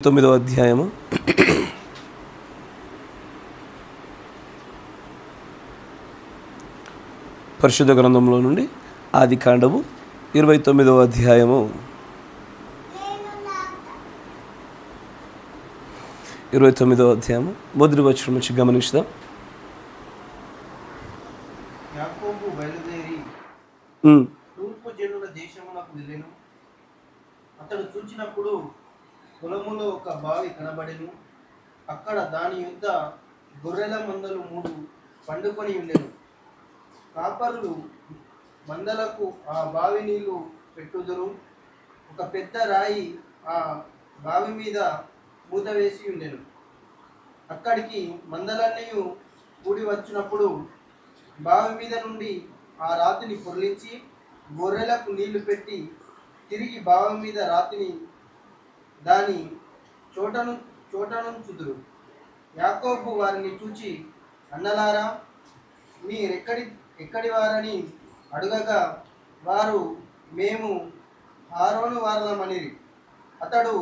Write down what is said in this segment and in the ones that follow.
9వ అధ్యాయము పరిశుద్ధ గ్రంథంలో నుండి ఆదికాండము 29వ అధ్యాయము 29వ అధ్యాయము మొదటి వచనం నుంచి గమనిస్తాం. యాకోబు బయలుదేరి తూర్పు జనుల దేశమునకు వెళ్ళెను. అతడు చూచినప్పుడు పొలములో ఒక బావి కనబడెను. అక్కడ దాని యొద్ద గొర్రెల మందలు 3 పండుకొని ఉండెను. కాపరులు మందలకు ఆ బావి నీళ్లు పెట్టుదురు. ఒక పెద్ద రాయి ఆ బావి మీద మూత వేసి ఉండెను. అక్కడికి మందలన్నీ కూడి వచ్చినప్పుడు బావి మీద నుండి ఆ రాతిని పొర్లించి గొర్రెలకు నీళ్లు పెట్టి తిరిగి బావి మీద రాతిని దాని చోటనుంచుదురు. యాకోబు వారిని చూచి, అన్నలారా, మీరెక్కడి వారని అడుగగా వారు, మేము హారోను వారలమనిరి. అతడు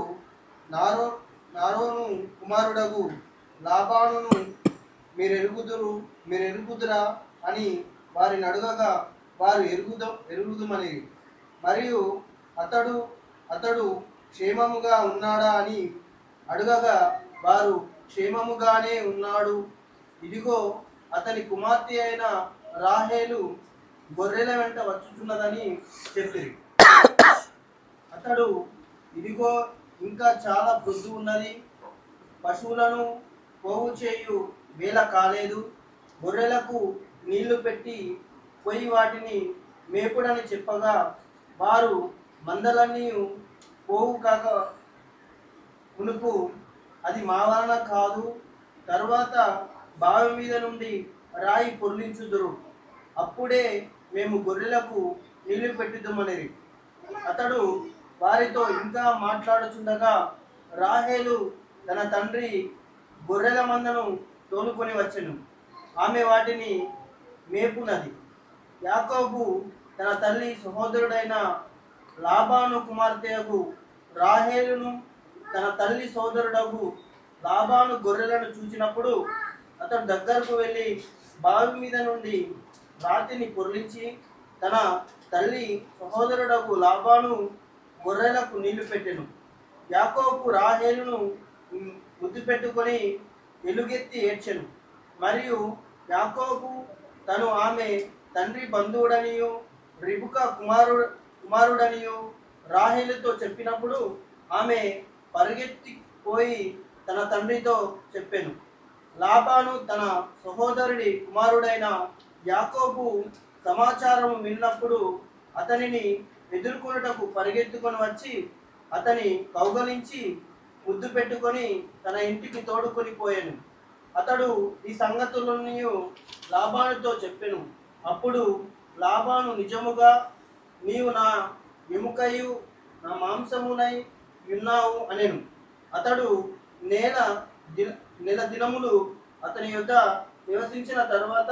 నారోను కుమారుడగు లాబానును మీరెరుగుదురా అని వారిని అడుగగా వారు ఎరుగుదుమనిరి. మరియు అతడు క్షేమముగా ఉన్నాడా అని అడుగగా వారు, క్షేమముగానే ఉన్నాడు. ఇదిగో అతని కుమార్తె అయిన రాహేలు గొర్రెల వెంట వచ్చుచున్నదని చెప్పిరి. అతడు, ఇదిగో ఇంకా చాలా ప్రొద్దు ఉన్నది, పశువులను పోగు చేయు వేళ కాలేదు, గొర్రెలకు నీళ్లు పెట్టి పోయి వాటిని మేపుడని చెప్పగా వారు, మందలన్నీ పోవు కాక మునుపు అది మా వలన కాదు, తరువాత బావి మీద నుండి రాయి పొర్లించుదురు, అప్పుడే మేము గొర్రెలకు నీళ్లు పెట్టుదుమనిరి. అతడు వారితో ఇంకా మాట్లాడుచుండగా రాహేలు తన తండ్రి గొర్రెల మందను తోలుకొని వచ్చెను. ఆమె వాటిని మేపునది. యాకోబు తన తల్లి సహోదరుడైన లాబాను కుమార్తెయగు రాహేలును తన తల్లి సోదరుడగు లాబాను గొర్రెలను చూచినప్పుడు అతడు దగ్గరకు వెళ్ళి బావి మీద నుండి రాతిని పొర్లించి తన తల్లి సహోదరుడగు లాబాను గొర్రెలకు నీళ్లు పెట్టెను. యాకోబు రాహేలును ముద్దు పెట్టుకొని ఎలుగెత్తి ఏడ్చెను. మరియు యాకోబు తను ఆమె తండ్రి బంధువుడనియు రిబుకా కుమారుడనియు రాహేలుతో చెప్పినప్పుడు ఆమె పరిగెత్తిపోయి తన తండ్రితో చెప్పెను. లాబాను తన సహోదరుడి కుమారుడైన యాకోబు సమాచారం విన్నప్పుడు అతనిని ఎదుర్కొనుటకు పరిగెత్తుకొని వచ్చి అతని కౌగలించి ముద్దు పెట్టుకొని తన ఇంటికి తోడుకొని పోయాను. అతడు ఈ సంగతులన్నీ లాబానుతో చెప్పెను. అప్పుడు లాబాను, నిజముగా నీవు నా ఎముకయు నా మాంసమునై ఉన్నావు అనెను. అతడు నెల దినములు అతని యొద్ద నివసించిన తర్వాత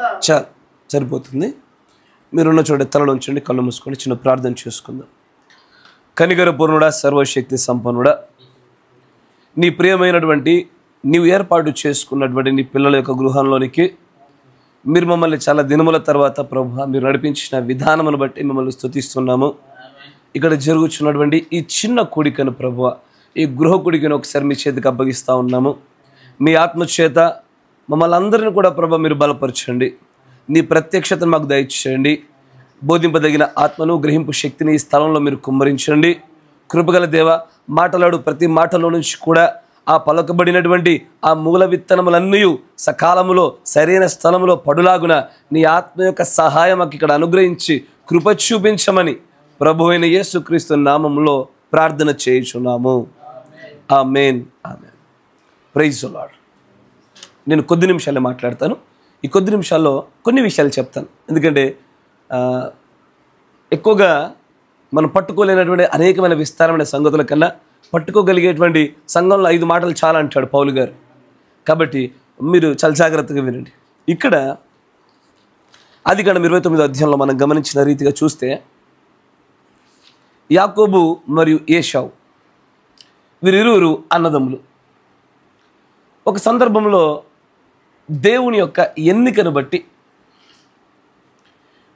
సరిపోతుంది. మీరున్న చోట తలలో ఉంచండి, కళ్ళు మూసుకొని చిన్న ప్రార్థన చేసుకుందాం. కనికర పూర్ణుడా, సర్వశక్తి సంపన్నుడా, నీ ప్రియమైనటువంటి నీవు ఏర్పాటు చేసుకున్నటువంటి నీ పిల్లల యొక్క గృహంలోనికి మీరు మమ్మల్ని చాలా దినముల తర్వాత ప్రభువా మీరు నడిపించిన విధానమును బట్టి మిమ్మల్ని స్తుతిస్తున్నాము. ఇక్కడ జరుగుతున్నటువంటి ఈ చిన్న కూడికను ప్రభువా, ఈ గృహ కూడికను ఒకసారి మీ చేతికి అప్పగిస్తూ ఉన్నాము. మీ ఆత్మచేత మమ్మల్ని అందరిని కూడా ప్రభువా మీరు బలపరచండి. నీ ప్రత్యక్షతను మాకు దయచేయండి. బోధింపదగిన ఆత్మను, గ్రహింపు శక్తిని ఈ స్థలంలో మీరు కుమ్మరించండి. కృపగల దేవ, మాటలాడు ప్రతి మాటలో నుంచి కూడా ఆ పలకబడినటువంటి ఆ మూల విత్తనములన్నీ సకాలములో సరైన స్థలములో పడులాగున నీ ఆత్మ యొక్క సహాయం మాకు ఇక్కడ అనుగ్రహించి కృప చూపించమని ప్రభు అయిన యేసుక్రీస్తు నామములో ప్రార్థన చేయుచున్నాము. ఆమేన్. ఆమేన్. Praise the lord. నేను కొద్ది నిమిషాలే మాట్లాడతాను. ఈ కొద్ది నిమిషాల్లో కొన్ని విషయాలు చెప్తాను. ఎందుకంటే ఎక్కువగా మనం పట్టుకోలేనటువంటి అనేకమైన విస్తారమైన సంగతుల కన్నా పట్టుకోగలిగేటువంటి సంఘంలో 5 మాటలు చాలా అంటాడు పౌలు గారు. కాబట్టి మీరు చాలా జాగ్రత్తగా వినండి. ఇక్కడ ఆదికాండం 29వ అధ్యాయంలో మనం గమనించిన రీతిగా చూస్తే యాకోబు మరియు ఏశావు వీరిరువురు అన్నదమ్ములు. ఒక సందర్భంలో దేవుని యొక్క ఎన్నికను బట్టి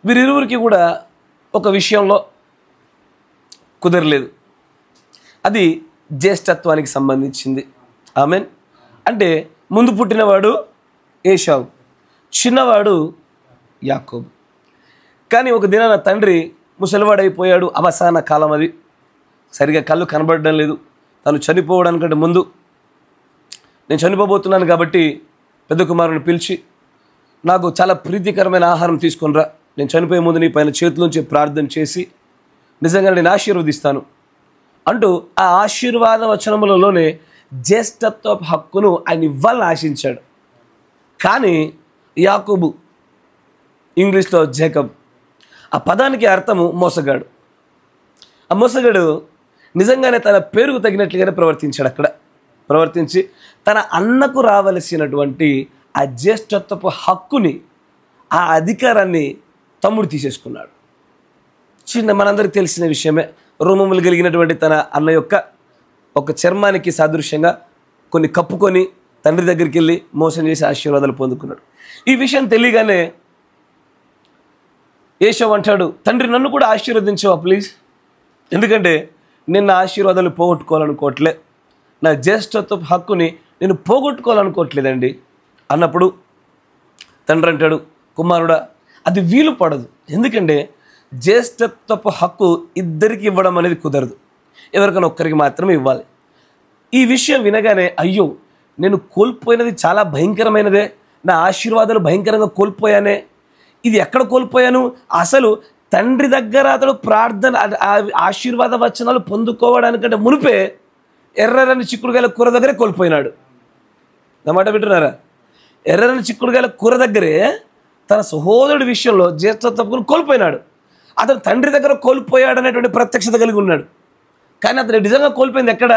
వీరిరువురికి కూడా ఒక విషయంలో కుదరలేదు. అది జ్యేష్ఠత్వానికి సంబంధించింది. ఆమెన్. అంటే ముందు పుట్టినవాడు ఏశావు, చిన్నవాడు యాకోబు. కానీ ఒక దినాన తండ్రి ముసలివాడైపోయాడు. అవసాన కాలం అది. సరిగా కళ్ళు కనబడడం లేదు. తను చనిపోవడానికంటే ముందు నేను చనిపోబోతున్నాను కాబట్టి పెద్ద కుమారుని పిలిచి, నాకు చాలా ప్రీతికరమైన ఆహారం తీసుకొనిరా, నేను చనిపోయే ముందు నీ పైన చేతులోంచి ప్రార్థన చేసి నిజంగా నేను ఆశీర్వదిస్తాను అంటూ ఆ ఆశీర్వాద వచనములలోనే జ్యేష్ఠత్వ హక్కును ఆయన ఇవ్వాలని ఆశించాడు. కానీ యాకోబు, ఇంగ్లీష్లో జేకబ్, ఆ పదానికి అర్థము మోసగాడు. ఆ మోసగాడు నిజంగానే తన పేరుకు తగినట్లుగానే ప్రవర్తించాడు. అక్కడ ప్రవర్తించి తన అన్నకు రావలసినటువంటి ఆ జ్యేష్ఠత్వపు హక్కుని, ఆ అధికారాన్ని తమ్ముడు తీసేసుకున్నాడు. మనందరికీ తెలిసిన విషయమే. రోమములు కలిగినటువంటి తన అన్న యొక్క ఒక చర్మానికి సాదృశ్యంగా కొన్ని కప్పుకొని తండ్రి దగ్గరికి వెళ్ళి మోసం చేసి ఆశీర్వాదాలు పొందుకున్నాడు. ఈ విషయం తెలియగానే ఏశావు అంటాడు, తండ్రి నన్ను కూడా ఆశీర్వదించవా ప్లీజ్, ఎందుకంటే నేను నా ఆశీర్వాదాలు పోగొట్టుకోవాలనుకోవట్లే, నా జ్యేష్ఠత్వ హక్కుని నేను పోగొట్టుకోవాలనుకోవట్లేదండి అన్నప్పుడు తండ్రి అంటాడు, కుమారుడా అది వీలు పడదు, ఎందుకంటే జ్యేష్ఠత్వపు హక్కు ఇద్దరికి ఇవ్వడం అనేది కుదరదు, ఎవరికైనా ఒక్కరికి మాత్రమే ఇవ్వాలి. ఈ విషయం వినగానే అయ్యో నేను కోల్పోయినది చాలా భయంకరమైనదే, నా ఆశీర్వాదాలు భయంకరంగా కోల్పోయానే, ఇది ఎక్కడ కోల్పోయాను, అసలు తండ్రి దగ్గర అతడు ప్రార్థన ఆశీర్వాద వచనాలు పొందుకోవడానికంటే మునిపే ఎర్రని చిక్కుడుగాయల కూర దగ్గరే కోల్పోయినాడు. నా మాట వింటున్నారా? ఎర్రని చిక్కుడుగాయల కూర దగ్గరే తన సహోదరుడి విషయంలో జ్యేష్ఠత్వను కోల్పోయినాడు. అతను తండ్రి దగ్గర కోల్పోయాడు అనేటువంటి ప్రత్యక్షత కలిగి ఉన్నాడు. కానీ అతను నిజంగా కోల్పోయింది ఎక్కడ?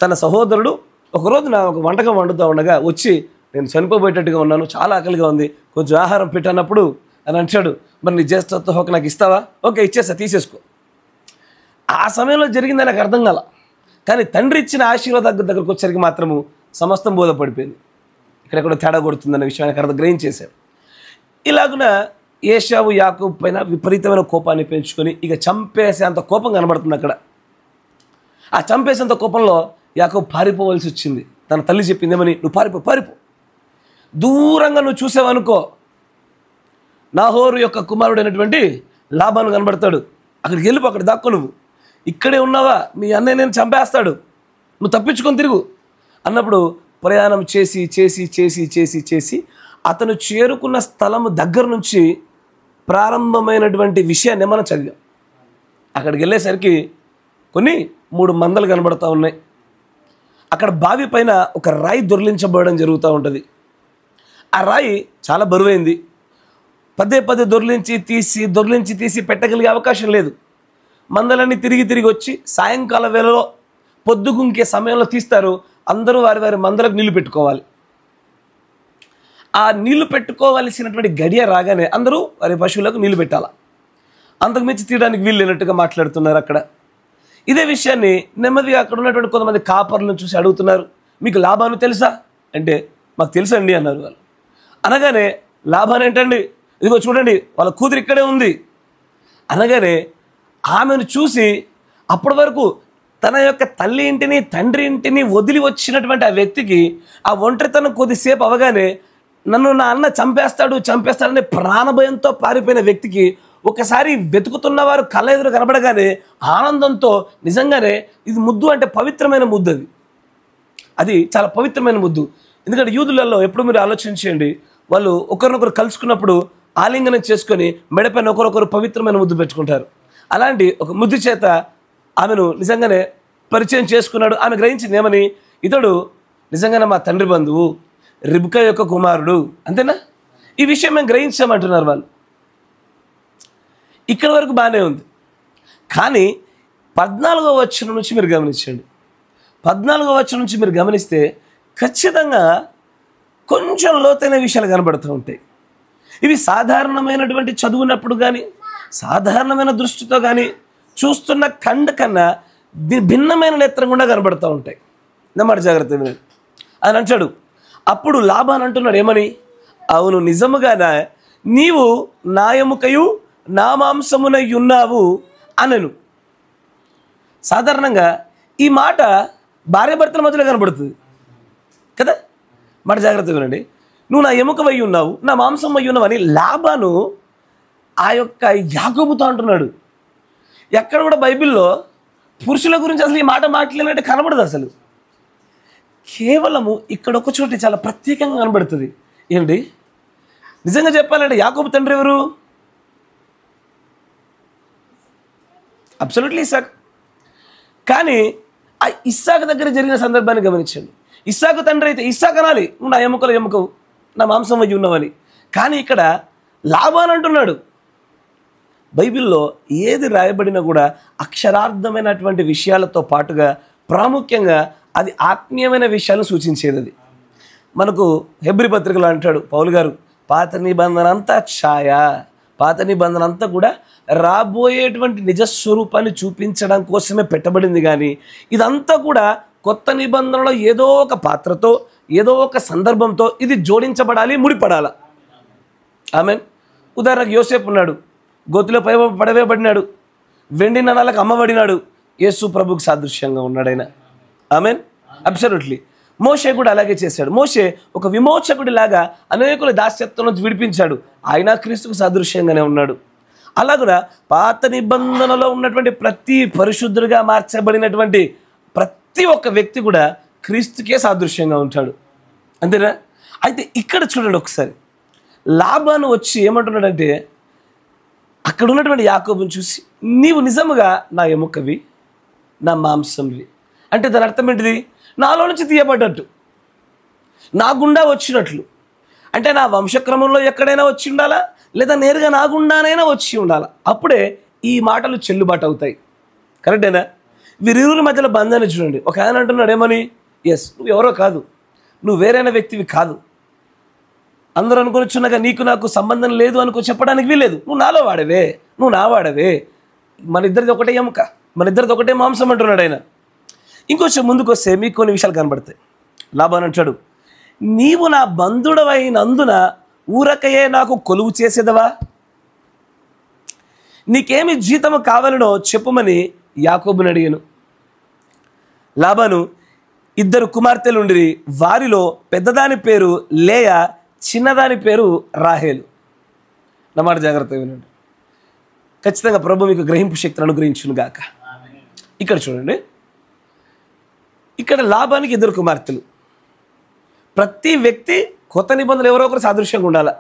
తన సహోదరుడు ఒకరోజు నా ఒక వంటకం వండుతూ ఉండగా వచ్చి, నేను చనిపోబోయేటట్టుగా ఉన్నాను, చాలా ఆకలిగా ఉంది, కొంచెం ఆహారం పెట్టన్నప్పుడు అని అంటాడు, మరి నీ జ్యేష్ఠత్వ హక్కు నాకు ఇస్తావా? ఓకే ఇచ్చేస్తా, తీసేసుకో. ఆ సమయంలో జరిగింది నాకు అర్థం కాల. కానీ తండ్రి ఇచ్చిన ఆశీర్వాద దగ్గరకు వచ్చేసరికి మాత్రము సమస్తం బోధపడిపోయింది. ఇక్కడెక్కడ తేడా కొడుతుందన్న విషయానికి అర్థం గ్రహించేశాడు. ఇలాగున ఏశావు యాకోబు పైన విపరీతమైన కోపాన్ని పెంచుకొని ఇక చంపేసేంత కోపం కనబడుతుంది అక్కడ. ఆ చంపేసేంత కోపంలో యాకోబు పారిపోవలసి వచ్చింది. తన తల్లి చెప్పిందేమని, నువ్వు పారిపో, దూరంగా నువ్వు చూసావనుకో నాహోరు యొక్క కుమారుడైనటువంటి లాబాను కనబడతాడు, అక్కడికి వెళ్ళిపో, అక్కడ దాక్కో, నువ్వు ఇక్కడే ఉన్నావా మీ అన్నయ్య నేను చంపేస్తాడు, నువ్వు తప్పించుకొని తిరుగు అన్నప్పుడు ప్రయాణం చేసి చేసి చేసి చేసి చేసి అతను చేరుకున్న స్థలము దగ్గర నుంచి ప్రారంభమైనటువంటి విషయాన్ని మనం చదివాం. అక్కడికి వెళ్ళేసరికి కొన్ని 3 మందలు కనబడుతూ ఉన్నాయి. అక్కడ బావి పైన ఒక రాయి దొర్లించబడడం జరుగుతూ ఉంటుంది. ఆ రాయి చాలా బరువైంది. పదే దొర్లించి తీసి పెట్టగలిగే అవకాశం లేదు. మందలన్నీ తిరిగి వచ్చి సాయంకాల వేళలో పొద్దుగుంకే సమయంలో తీస్తారు. అందరూ వారి వారి మందలకు నీళ్లు పెట్టుకోవాలి. ఆ నీళ్లు పెట్టుకోవలసినటువంటి గడియ రాగానే అందరూ వారి పశువులకు నీళ్లు పెట్టాలి. అంతకు మించి తీయడానికి వీలు లేనట్టుగా మాట్లాడుతున్నారు అక్కడ. ఇదే విషయాన్ని నెమ్మదిగా అక్కడ ఉన్నటువంటి కొంతమంది కాపర్లను చూసి అడుగుతున్నారు, మీకు లాభాను తెలుసా అంటే, మాకు తెలుసండి అన్నారు వాళ్ళు. అనగానే లాభాన్ని ఏంటండి, ఇదిగో చూడండి వాళ్ళ కూతురు ఇక్కడే ఉంది అనగానే ఆమెను చూసి అప్పటి వరకు తన యొక్క తల్లి ఇంటిని తండ్రి ఇంటిని వదిలి వచ్చినటువంటి ఆ వ్యక్తికి ఆ ఒంటరితనం కొద్దిసేపు అవగానే నన్ను నా అన్న చంపేస్తాడనే ప్రాణభయంతో పారిపోయిన వ్యక్తికి ఒకసారి వెతుకుతున్న వారు కళ్ళ ఎదురు కనబడగానే ఆనందంతో నిజంగానే ఇది ముద్దు అంటే పవిత్రమైన ముద్దు, అది చాలా పవిత్రమైన ముద్దు. ఎందుకంటే యూదులలో ఎప్పుడు మీరు ఆలోచించండి, వాళ్ళు ఒకరినొకరు కలుసుకున్నప్పుడు ఆలింగనం చేసుకొని మెడపైన ఒకరొకరు పవిత్రమైన ముద్దు పెట్టుకుంటారు. అలాంటి ఒక ముద్దు చేత ఆమెను నిజంగానే పరిచయం చేసుకున్నాడు. ఆమె గ్రహించింది ఏమని, ఇతడు నిజంగానే మా తండ్రి బంధువు, రిబ్కా యొక్క కుమారుడు, అంతేనా? ఈ విషయం మేము గ్రహించామంటున్నారు వాళ్ళు. ఇక్కడ వరకు బాగానే ఉంది. కానీ 14వ వచనం నుంచి మీరు గమనించండి. 14వ వచనం నుంచి మీరు గమనిస్తే ఖచ్చితంగా కొంచెం లోతైన విషయాలు కనబడుతూ ఉంటాయి. ఇవి సాధారణమైనటువంటి చదువునప్పుడు కానీ సాధారణమైన దృష్టితో కానీ చూస్తున్న కండ కన్నా భిన్నమైన నేత్రం కూడా కనబడుతూ ఉంటాయి. నమ్మటి జాగ్రత్త వినండి. అని అంటాడు. అప్పుడు లాబాన్ అంటున్నాడు ఏమని, అవును నిజముగా నీవు నా ఎముకయు నా మాంసమునై ఉన్నావు అనను. సాధారణంగా ఈ మాట భార్యాభర్తల మధ్యలో కనబడుతుంది కదా. మాట జాగ్రత్త వినండి. నువ్వు నా ఎముకవై ఉన్నావు, నా మాంసం అయి ఉన్నావు అని లాబాను ఆ యొక్క యాకోబుతో అంటున్నాడు. ఎక్కడ కూడా బైబిల్లో పురుషుల గురించి అసలు ఈ మాట మాట్లాడినట్టు కనబడదు. అసలు కేవలము ఇక్కడ ఒక చోట చాలా ప్రత్యేకంగా కనబడుతుంది. ఏంటి నిజంగా చెప్పాలంటే యాకోబు తండ్రి ఎవరు? అబ్సల్యూట్లీ ఇస్సాకు. కానీ ఆ ఇస్సాకు దగ్గర జరిగిన సందర్భాన్ని గమనించండి. ఇస్సాకు తండ్రి అయితే ఇస్సాకు అనాలి, నువ్వు నా ఎముకలు ఎముకవు, నా మాంసం అయ్యి ఉన్నావని. కానీ ఇక్కడ లాబాన్ అంటున్నాడు. బైబిల్లో ఏది రాయబడినా కూడా అక్షరార్థమైనటువంటి విషయాలతో పాటుగా ప్రాముఖ్యంగా అది ఆత్మీయమైన విషయాలను సూచించేది. అది మనకు హెబ్రీ పత్రికలో అంటాడు పౌలు గారు, పాత నిబంధన అంతా ఛాయ, పాత నిబంధన అంతా కూడా రాబోయేటువంటి నిజస్వరూపాన్ని చూపించడం కోసమే పెట్టబడింది. కానీ ఇదంతా కూడా కొత్త నిబంధనలో ఏదో ఒక పాత్రతో ఏదో ఒక సందర్భంతో ఇది జోడించబడాలి, ముడిపడాలి. ఆమెన్. ఉదాహరణకు యోసేపు ఉన్నాడు, గోతిలో పడవేయబడినాడు, వెండి నాణాలకు అమ్మబడినాడు, యేసు ప్రభుకు సాదృశ్యంగా ఉన్నాడు ఆయన. ఆమెన్. అబ్సల్యూట్లీ. మోషే కూడా అలాగే చేశాడు. మోషే ఒక విమోచకుడిలాగా అనేకుల దాస్యత్వం నుంచి విడిపించాడు, ఆయన క్రీస్తుకు సాదృశ్యంగానే ఉన్నాడు. అలాగునా పాత నిబంధనలో ఉన్నటువంటి ప్రతి పరిశుద్ధుడిగా మార్చబడినటువంటి ప్రతి ఒక్క వ్యక్తి కూడా క్రీస్తుకే సాదృశ్యంగా ఉంటాడు. అంతేనా? అయితే ఇక్కడ చూడండి ఒకసారి, లాబాను వచ్చి ఏమంటున్నాడంటే అక్కడ ఉన్నటువంటి యాకోబుని చూసి, నీవు నిజముగా నా ఎముకవి నా మాంసంవి అంటే దాని అర్థం ఏంటిది? నాలో నుంచి తీయబడ్డట్టు, నా గుండా వచ్చినట్లు. అంటే నా వంశక్రమంలో ఎక్కడైనా వచ్చి ఉండాలా, లేదా నేరుగా నా గుండానైనా వచ్చి ఉండాలా. అప్పుడే ఈ మాటలు చెల్లుబాటు అవుతాయి. కరెక్టేనా? వీరిరువురి మధ్యలో బంధాన్ని చూడండి. ఒక ఆయన అంటున్నాడు ఏమని, ఎస్ నువ్వు ఎవరో కాదు, నువ్వు వేరైన వ్యక్తివి కాదు, అందరూ అనుకొనిచున్నాక నీకు నాకు సంబంధం లేదు అనుకో చెప్పడానికి వీలేదు. నువ్వు నాలో వాడవే, నువ్వు నా వాడవే, మన ఇద్దరిది ఒకటే ఎముక, మన ఇద్దరిది ఒకటే మాంసం అంటున్నాడు ఆయన. ఇంకొంచెం ముందుకు వస్తే మీకు కొన్ని విషయాలు కనబడతాయి. లాబాను అంటాడు, నీవు నా బంధుడవైనందున ఊరకయే నాకు కొలువు చేసేదవా, నీకేమి జీతము కావాలనో చెప్పుమని యాకోబుని అడిగాను. లాబాను ఇద్దరు కుమార్తెలు ఉండిరి, వారిలో పెద్దదాని పేరు లేయా, చిన్నదాని పేరు రాహేలు. నా మాట జాగ్రత్తగా వినండి. ఖచ్చితంగా ప్రభు మీకు గ్రహింపు శక్తిని అనుగ్రహించును గాక. ఇక్కడ చూడండి, ఇక్కడ లాబానికి ఇద్దరు కుమార్తెలు. ప్రతి వ్యక్తి కొత్త నిబంధనలు ఎవరో ఒకరు సాదృశ్యంగా ఉండాలా,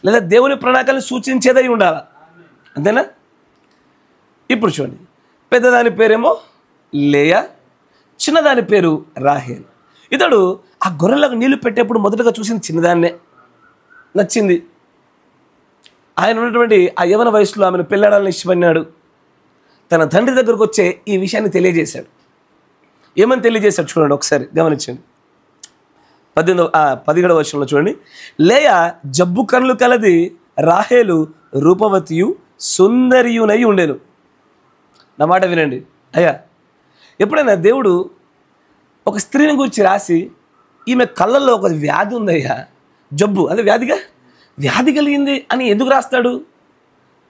లేదా దేవుని ప్రణాళికలను సూచించేదై ఉండాలా. అంతేనా? ఇప్పుడు చూడండి, పెద్దదాని పేరేమో లేయా, చిన్నదాని పేరు రాహేల్. ఇతడు ఆ గొర్రెలకు నీళ్లు పెట్టేప్పుడు మొదటగా చూసింది చిన్నదాన్నే, నచ్చింది. ఆయన ఉన్నటువంటి ఆ యవన వయసులో ఆమెను పెళ్ళాడాలని ఇష్టపడినాడు. తన తండ్రి దగ్గరకు వచ్చే ఈ విషయాన్ని తెలియజేశాడు. ఏమని తెలియజేశాడు చూడండి, ఒకసారి గమనించండి. 17వ వచనంలో చూడండి, లేయా జబ్బు కన్నులు కలది, రాహేలు రూపవతియు సుందరియునై ఉండేను. నా మాట వినండి అయ్యా. ఎప్పుడైనా దేవుడు ఒక స్త్రీని గురించి రాసి, ఈమె కళ్ళల్లో ఒక వ్యాధి ఉందయ్యా, జబ్బు, అదే వ్యాధి కలిగింది అని ఎందుకు రాస్తాడు?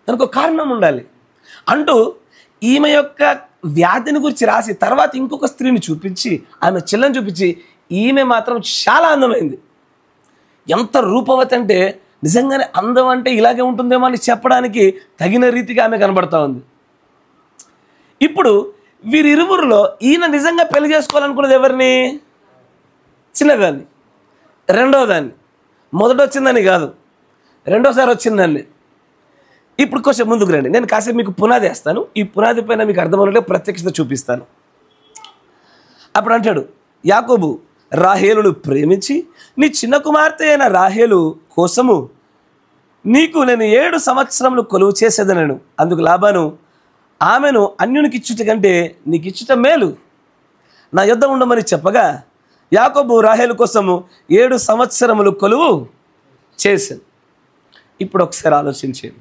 దానికి ఒక కారణం ఉండాలి అంటూ ఈమె యొక్క వ్యాధిని గురించి రాసి తర్వాత ఇంకొక స్త్రీని చూపించి, ఆమె చెల్లని చూపించి, ఈమె మాత్రం చాలా అందమైంది, ఎంత రూపవతి అంటే నిజంగానే అందం అంటే ఇలాగే ఉంటుందేమో అని చెప్పడానికి తగిన రీతిగా ఆమె కనబడతా ఉంది. ఇప్పుడు వీరిరువురిలో ఈయన నిజంగా పెళ్లి చేసుకోవాలనుకున్నది ఎవరిని? చిన్నదాన్ని, రెండవ దాన్ని. మొదట వచ్చిందని కాదు, రెండోసారి వచ్చిందాన్ని. ఇప్పుడు కొంచెం ముందుకు రండి, నేను కాసేపు మీకు పునాది వేస్తాను. ఈ పునాది పైన మీకు అర్థమైనట్టు ప్రత్యక్షత చూపిస్తాను. అప్పుడు అంటాడు యాకోబు, రాహేలును ప్రేమించి నీ చిన్న కుమార్తె అయిన రాహేలు కోసము నీకు నేను 7 సంవత్సరములు కొలువు చేసేదనను. అందుకు లాబాను, ఆమెను అన్యునికి ఇచ్చుట కంటే నీకు ఇచ్చుట మేలు, నా యొద్ద ఉండమని చెప్పగా యాకోబు రాహేలు కోసము 7 సంవత్సరములు కొలువు చేశాను. ఇప్పుడు ఒకసారి ఆలోచించేది,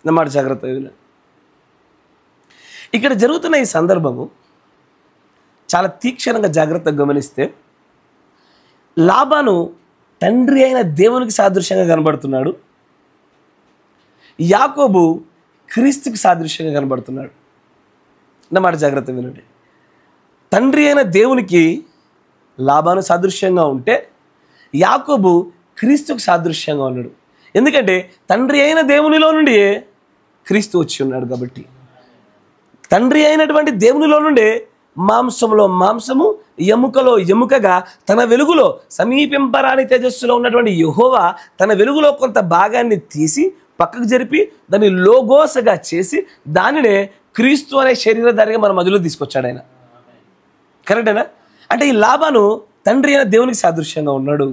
నా మాట జాగ్రత్తగా. ఇక్కడ జరుగుతున్న ఈ సందర్భము చాలా తీక్షణంగా జాగ్రత్తగా గమనిస్తే లాబాను తండ్రి అయిన దేవునికి సాదృశ్యంగా కనబడుతున్నాడు, యాకోబు క్రీస్తుకి సాదృశ్యంగా కనబడుతున్నాడు. అన్నమాట జాగ్రత్త వినండి. తండ్రి అయిన దేవునికి లాబాను సాదృశ్యంగా ఉంటే యాకోబు క్రీస్తుకు సాదృశ్యంగా ఉన్నాడు. ఎందుకంటే తండ్రి అయిన దేవునిలో నుండి క్రీస్తు వచ్చి ఉన్నాడు కాబట్టి. తండ్రి అయినటువంటి దేవునిలో నుండే మాంసంలో మాంసము, ఎముకలో ఎముకగా తన వెలుగులో సమీపింపరాని తేజస్సులో ఉన్నటువంటి యెహోవా తన వెలుగులో కొంత భాగాన్ని తీసి పక్కకు జరిపి దాన్ని లోగోసగా చేసి దానినే క్రీస్తు అనే శరీరధారిగా మన మధ్యలో తీసుకొచ్చాడు ఆయన. కరెక్టేనా? అంటే ఈ లాబాను తండ్రి అయిన దేవునికి సాదృశ్యంగా ఉన్నాడు.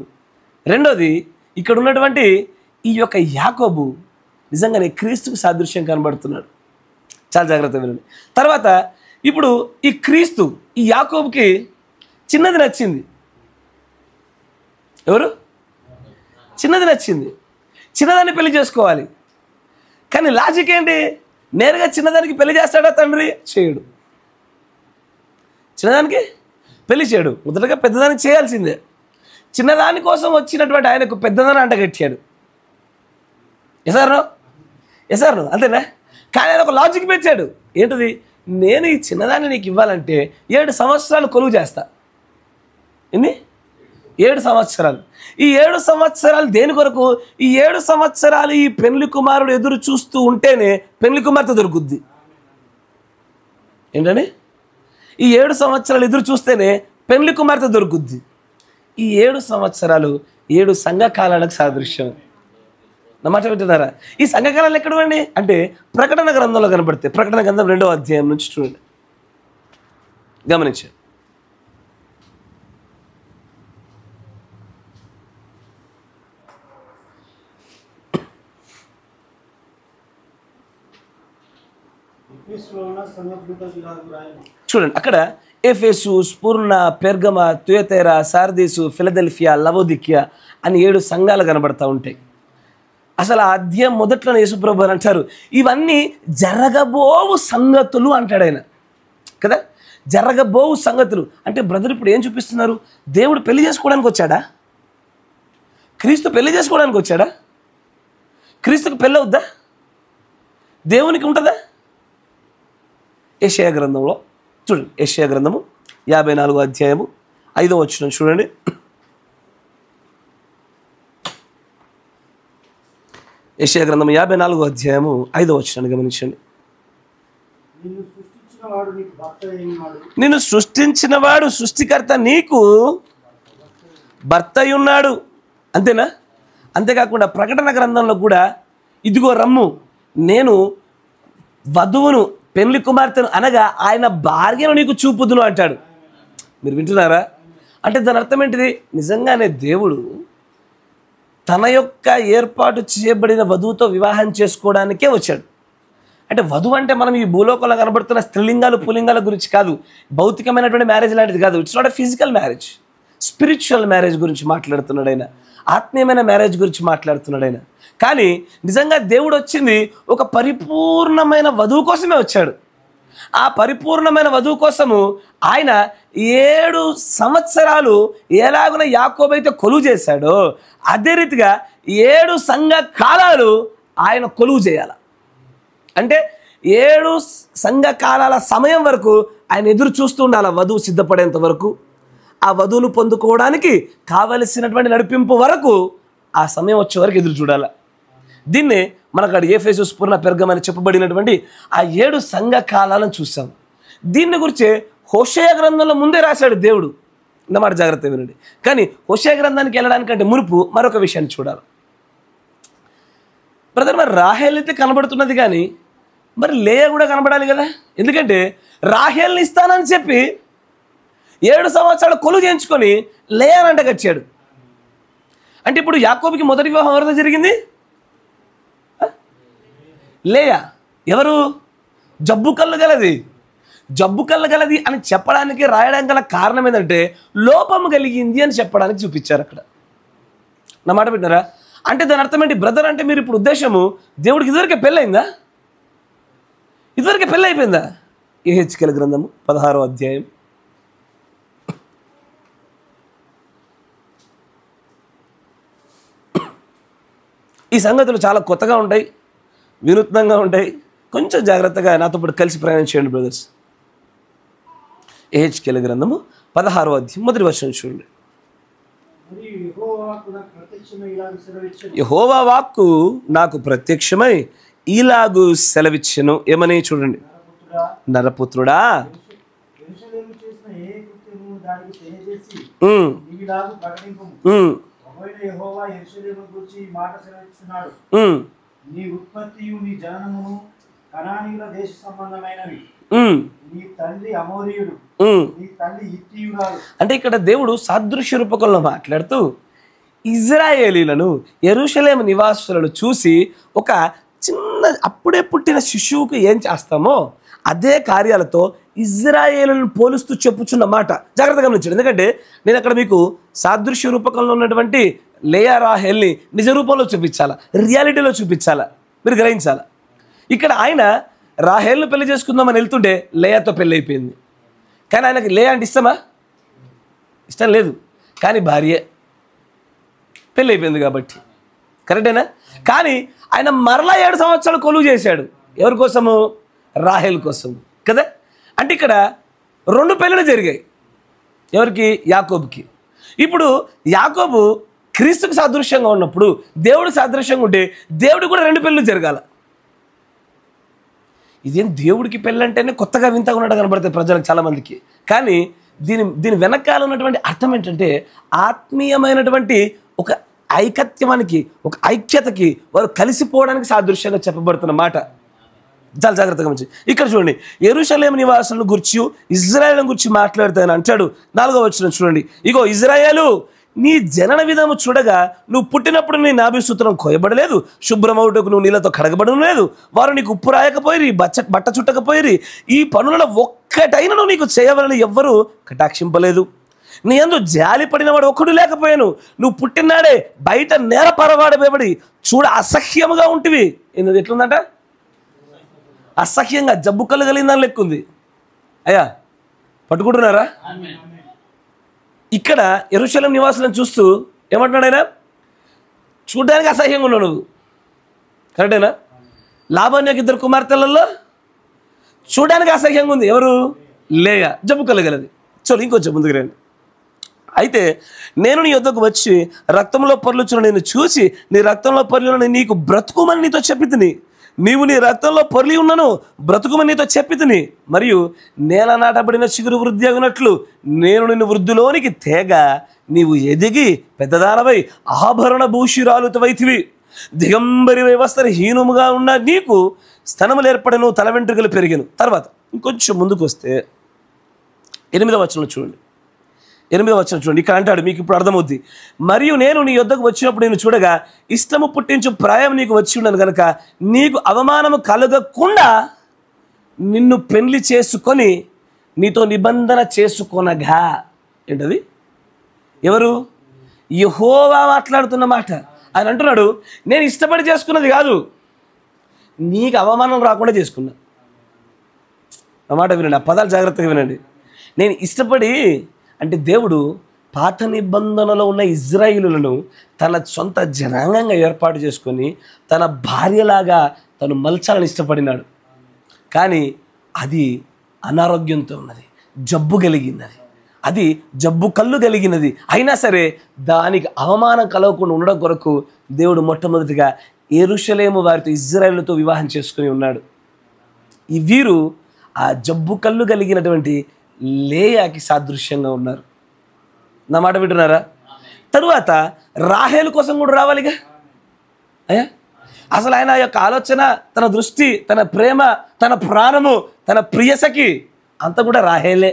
రెండోది, ఇక్కడ ఉన్నటువంటి ఈ యొక్క యాకోబు నిజంగానే క్రీస్తుకు సాదృశ్యం కనబడుతున్నాడు. చాలా జాగ్రత్తగా వినండి. తర్వాత ఇప్పుడు ఈ క్రీస్తు ఈ యాకోబుకి చిన్నది నచ్చింది. ఎవరు? చిన్నది నచ్చింది. చిన్నదాన్ని పెళ్లి చేసుకోవాలి. కానీ లాజిక్ ఏంటి? నేరుగా చిన్నదానికి పెళ్లి చేస్తాడా తండ్రి? చేయడు. చిన్నదానికి పెళ్లి చేయడు. మొదటగా పెద్దదానికి చేయాల్సిందే. చిన్నదాని కోసం వచ్చినటువంటి ఆయనకు పెద్దదాన్ని అంటగట్టాడు. ఎసారు అంతేనా? కానీ ఆయన ఒక లాజిక్ పెంచాడు. ఏంటిది? నేను ఈ చిన్నదాన్ని నీకు ఇవ్వాలంటే 7 సంవత్సరాలు కొలువు చేస్తా. ఎన్ని? 7 సంవత్సరాలు. ఈ 7 సంవత్సరాలు దేని కొరకు? ఈ 7 సంవత్సరాలు ఈ పెళ్లి కుమారుడు ఎదురు చూస్తూ ఉంటేనే పెళ్లి కుమార్తె దొరుకుద్ది. ఏంటని? ఈ 7 సంవత్సరాలు ఎదురు చూస్తేనే పెళ్లి కుమార్తె దొరుకుద్ది. ఈ 7 సంవత్సరాలు 7 సంఘకాలాలకు సాదృశ్యం. నమాట వింటున్నారా? ఈ సంఘకాలాలు ఎక్కడ అండి అంటే ప్రకటన గ్రంథంలో కనబడతాయి. ప్రకటన గ్రంథం 2వ అధ్యాయం నుంచి చూడండి, గమనించండి. చూడండి, అక్కడ ఎఫెసు, స్పుర్ణ, పెర్గమ, తుయతైరా, సార్దీసు, ఫిలదెల్ఫియా, లవోదికియా అని 7 సంఘాలు కనబడతా ఉంటాయి. అసలు ఆ అధ్యాయం మొదట్లో యేసుప్రభు అని అంటారు, ఇవన్నీ జరగబోవు సంగతులు అంటాడు ఆయన కదా. జరగబోవు సంగతులు అంటే బ్రదర్ ఇప్పుడు ఏం చూపిస్తున్నారు? దేవుడు పెళ్లి చేసుకోవడానికి వచ్చాడా? క్రీస్తు పెళ్లి చేసుకోవడానికి వచ్చాడా? క్రీస్తుకు పెళ్ళి అవుద్దా? దేవునికి ఉంటుందా? యెషయా గ్రంథంలో చూడండి, యెషయా గ్రంథము 54వ అధ్యాయము 5వ వచనం చూడండి. యెషయా గ్రంథము 54వ అధ్యాయము 5వ వచనాన్ని గమనించండి. నిన్ను సృష్టించిన వాడు సృష్టికర్త నీకు భర్త అయి ఉన్నాడు. అంతేనా? అంతేకాకుండా ప్రకటన గ్రంథంలో కూడా ఇదిగో రమ్ము, నేను వధువును పెళ్లి కుమార్తెను అనగా ఆయన భార్యను నీకు చూపుదును అంటాడు. మీరు వింటున్నారా? అంటే దాని అర్థం ఏంటిది? నిజంగానే దేవుడు తన యొక్క ఏర్పాటు చేయబడిన వధువుతో వివాహం చేసుకోవడానికే వచ్చాడు. అంటే వధువు అంటే మనం ఈ భూలోకంలో కనబడుతున్న స్త్రీలింగాలు పులింగాల గురించి కాదు, భౌతికమైనటువంటి మ్యారేజ్ లాంటిది కాదు. It's not a physical marriage, spiritual marriage గురించి మాట్లాడుతున్నాడు ఆయన. ఆత్మీయమైన మ్యారేజ్ గురించి మాట్లాడుతున్నాడు ఆయన. కానీ నిజంగా దేవుడు వచ్చింది ఒక పరిపూర్ణమైన వధువు కోసమే వచ్చాడు. ఆ పరిపూర్ణమైన వధువు కోసము ఆయన 7 సంవత్సరాలు ఎలాగున యాకోబు అయితే కొలువు చేశాడో అదే రీతిగా 7 సంఘ కాలాలు ఆయన కొలువు చేయాలి. అంటే 7 సంఘ కాలాల సమయం వరకు ఆయన ఎదురు చూస్తూ ఉండాలి. వధువు సిద్ధపడేంత వరకు, ఆ వధువును పొందుకోవడానికి కావలసినటువంటి నడిపింపు వరకు, ఆ సమయం వచ్చే వరకు ఎదురు చూడాలి. దీన్నే మనకు అక్కడ ఎఫెసు, స్పుర్ణ, పెర్గమ అని చెప్పబడినటువంటి ఆ 7 సంఘ కాలాలను చూసాం. దీన్ని గురించి హోషేయ గ్రంథంలో ముందే రాశాడు దేవుడు. అన్నమాట జాగ్రత్త వినండి. కానీ హోషేయ గ్రంథానికి వెళ్ళడానికంటే మునుపు మరొక విషయాన్ని చూడాలి. బ్రదర్, మరి రాహేల్ అయితే కనబడుతున్నది కానీ మరి లేయ కూడా కనబడాలి కదా. ఎందుకంటే రాహేల్ని ఇస్తానని చెప్పి 7 సంవత్సరాలు కొలువు చేయించుకొని లేయనంట కచ్చాడు. అంటే ఇప్పుడు యాకోబుకి మొదటి వివాహం ఎవరితో జరిగింది? లేయా. ఎవరు? జబ్బు కళ్ళు గలది. జబ్బు కళ్ళు గలది అని చెప్పడానికి రాయడానికి గల కారణం ఏంటంటే లోపము కలిగింది అని చెప్పడానికి చూపించారు అక్కడ. నా మాట విన్నారా? అంటే దాని అర్థం ఏంటి బ్రదర్? అంటే మీరు ఇప్పుడు ఉద్దేశము దేవుడికి ఇదివరకే పెళ్ళయిందా? ఇదివరకే పెళ్ళి అయిపోయిందా? యెహెజ్కేలు గ్రంథము 16వ అధ్యాయం ఈ సంగతులు చాలా కొత్తగా ఉంటాయి, వినూత్నంగా ఉంటాయి. కొంచెం జాగ్రత్తగా నాతో పాటు కలిసి ప్రయాణం చేయండి బ్రదర్స్. యెహెజ్కేలు గ్రంథము 16వ అధ్యాయం 1వ వచనం చూడండి. యెహోవా వాక్కు నాకు ప్రత్యక్షమై ఇలాగు సెలవిచ్చెను. ఏమని చూడండి. నరపుత్రుడా, నీ ఉత్పత్తియు నీ జననమును కనానీయుల దేశ సంబంధమైనవి. నీ తండ్రి అమోరీయుడు, నీ తల్లి హిత్తీయురాలు. అంటే ఇక్కడ దేవుడు సాదృశ్య రూపకంలో మాట్లాడుతూ ఇజ్రాయేలీలను, యెరూషలేము నివాసులను చూసి ఒక చిన్న అప్పుడే పుట్టిన శిశువుకు ఏం చేస్తామో అదే కార్యాలతో ఇజ్రాయేలును పోలుస్తూ చెప్పుచున్న మాట జాగ్రత్తగా గమనించండి. ఎందుకంటే నేను అక్కడ మీకు సాదృశ్య రూపకంలో ఉన్నటువంటి లేయా రాహేల్ని నిజ రూపంలో చూపించాలా, రియాలిటీలో చూపించాలా, మీరు గ్రహించాలా. ఇక్కడ ఆయన రాహేల్ను పెళ్లి చేసుకుందామని వెళ్తుంటే లేయాతో పెళ్ళి అయిపోయింది. కానీ ఆయనకి లేయా అంటే ఇష్టమా? ఇష్టం లేదు. కానీ భార్యే పెళ్ళి అయిపోయింది కాబట్టి కరెక్టేనా. కానీ ఆయన మరలా 7 సంవత్సరాలు కొలువు చేశాడు. ఎవరి కోసము? రాహేల్ కోసం కదా. అంటే ఇక్కడ 2 పెళ్ళిళ్ళు జరిగాయి. ఎవరికి? యాకోబుకి. ఇప్పుడు యాకోబు క్రీస్తుకు సాదృశ్యంగా ఉన్నప్పుడు, దేవుడు సాదృశ్యంగా ఉంటే దేవుడు కూడా 2 పెళ్ళిళ్ళు జరగాల. ఇదేం దేవుడికి పెళ్ళంటేనే కొత్తగా వింతగా ఉన్నట్టు కనబడుతుంది ప్రజలకు చాలామందికి. కానీ దీని వెనకాల ఉన్నటువంటి అర్థం ఏంటంటే ఆత్మీయమైనటువంటి ఒక ఐకత్యానికి, ఒక ఐక్యతకి వారు కలిసిపోవడానికి సాదృశ్యంగా చెప్పబడుతున్న మాట. చాలా జాగ్రత్తగా మంచి. ఇక్కడ చూడండి, యెరూషలేము నివాసులను గురించి, ఇజ్రాయేలును గురించి మాట్లాడుతాయని అంటాడు. 4వ వచనం చూడండి. ఇగో ఇజ్రాయేలు, నీ జనన విధము చూడగా నువ్వు పుట్టినప్పుడు నీ నాభిసూత్రం కోయబడలేదు, శుభ్రమవుటకు నువ్వు నీళ్ళతో కడగబడడం లేదు, వారు నీకు ఉప్పు రాయకపోయిరి, బట్ట చుట్టకపోయిరి, ఈ పనులలో ఒక్కటైనా నువ్వు నీకు చేయవలని ఎవ్వరూ కటాక్షింపలేదు. నీ యందు జాలి పడినవాడు ఒక్కడు లేకపోయాను. నువ్వు పుట్టినాడే బయట నేల పరవాడబడి చూడ అసహ్యముగా ఉంటివి. ఎందుకు ఎట్లుందంట? అసహ్యంగా, జబ్బు కళ్ళు కలిగిందని లెక్కుంది. అయ్యా పట్టుకుంటున్నారా? ఇక్కడ యెరూషలేము నివాసులను చూస్తూ ఏమంటున్నాడు ఆయన? చూడడానికి అసహ్యంగా ఉన్నావు నువ్వు, కరెక్టేనా? లాబాను యొక్క 2 కుమార్తెలలో చూడడానికి అసహ్యంగా ఉంది. ఎవరు? లేయా, జబ్బు కలగలది. చలో ఇంకొంచెం ముందుకు రండి. అయితే నేను నీ యొద్దకు వచ్చి రక్తంలో పొర్లుచున్న నేను చూసి నీ రక్తంలో పొర్లి నీకు బ్రతుకుమని నీతో చెప్పితిని. నీవు నీ రక్తంలో పొర్లి ఉన్నను బ్రతుకుమని నీతో చెప్పితిని. మరియు నేల నాటబడిన చిగురు వృద్ధి అగినట్లు నేను నిన్ను వృద్ధిలోనికి తేగ నీవు ఎదిగి పెద్దదానవై ఆభరణ భూషిరాలుతవైతివి. దిగంబరి వ్యవస్థ హీనముగా ఉన్న నీకు స్తనములు ఏర్పడను, తల వెంట్రుకలు పెరిగాను. తర్వాత ఇంకొంచెం ముందుకు వస్తే 8వ వచనం చూడండి. 8వ వచనం చూడండి. ఇక్కడ అంటాడు, మీకు ఇప్పుడు అర్థమవుద్ది. మరియు నేను నీ యొద్దకు వచ్చినప్పుడు నేను చూడగా ఇష్టము పుట్టించు ప్రాయం నీకు వచ్చి ఉండను కనుక నీకు అవమానము కలగకుండా నిన్ను పెళ్లి చేసుకొని నీతో నిబంధన చేసుకొనగా. ఏంటది? ఎవరు? యెహోవా మాట్లాడుతున్న మాట. ఆయన అంటున్నాడు, నేను ఇష్టపడి చేసుకున్నది కాదు, నీకు అవమానం రాకుండా చేసుకున్నా. ఆ మాట వినండి, ఆ పదాలు జాగ్రత్తగా వినండి. నేను ఇష్టపడి అంటే దేవుడు పాత నిబంధనలో ఉన్న ఇజ్రాయిలులను తన సొంత జనాంగంగా ఏర్పాటు చేసుకొని తన భార్యలాగా తను మలచాలని ఇష్టపడినాడు. కానీ అది అనారోగ్యంతో ఉన్నది, జబ్బు కలిగినది, అది జబ్బు కళ్ళు కలిగినది. అయినా సరే దానికి అవమానం కలగకుండా ఉండడం కొరకు దేవుడు మొట్టమొదటిగా యెరూషలేము వారితో, ఇజ్రాయేలుతో వివాహం చేసుకుని ఉన్నాడు. ఈ వీరు ఆ జబ్బు కళ్ళు కలిగినటువంటి లేయాకి సాదృశ్యంగా ఉన్నారు. నా మాట వింటున్నారా? తరువాత రాహేలు కోసం కూడా రావాలిగా. అయ్యా అసలు ఆయన యొక్క ఆలోచన, తన దృష్టి, తన ప్రేమ, తన ప్రాణము, తన ప్రియసకి అంతా కూడా రాహేలే.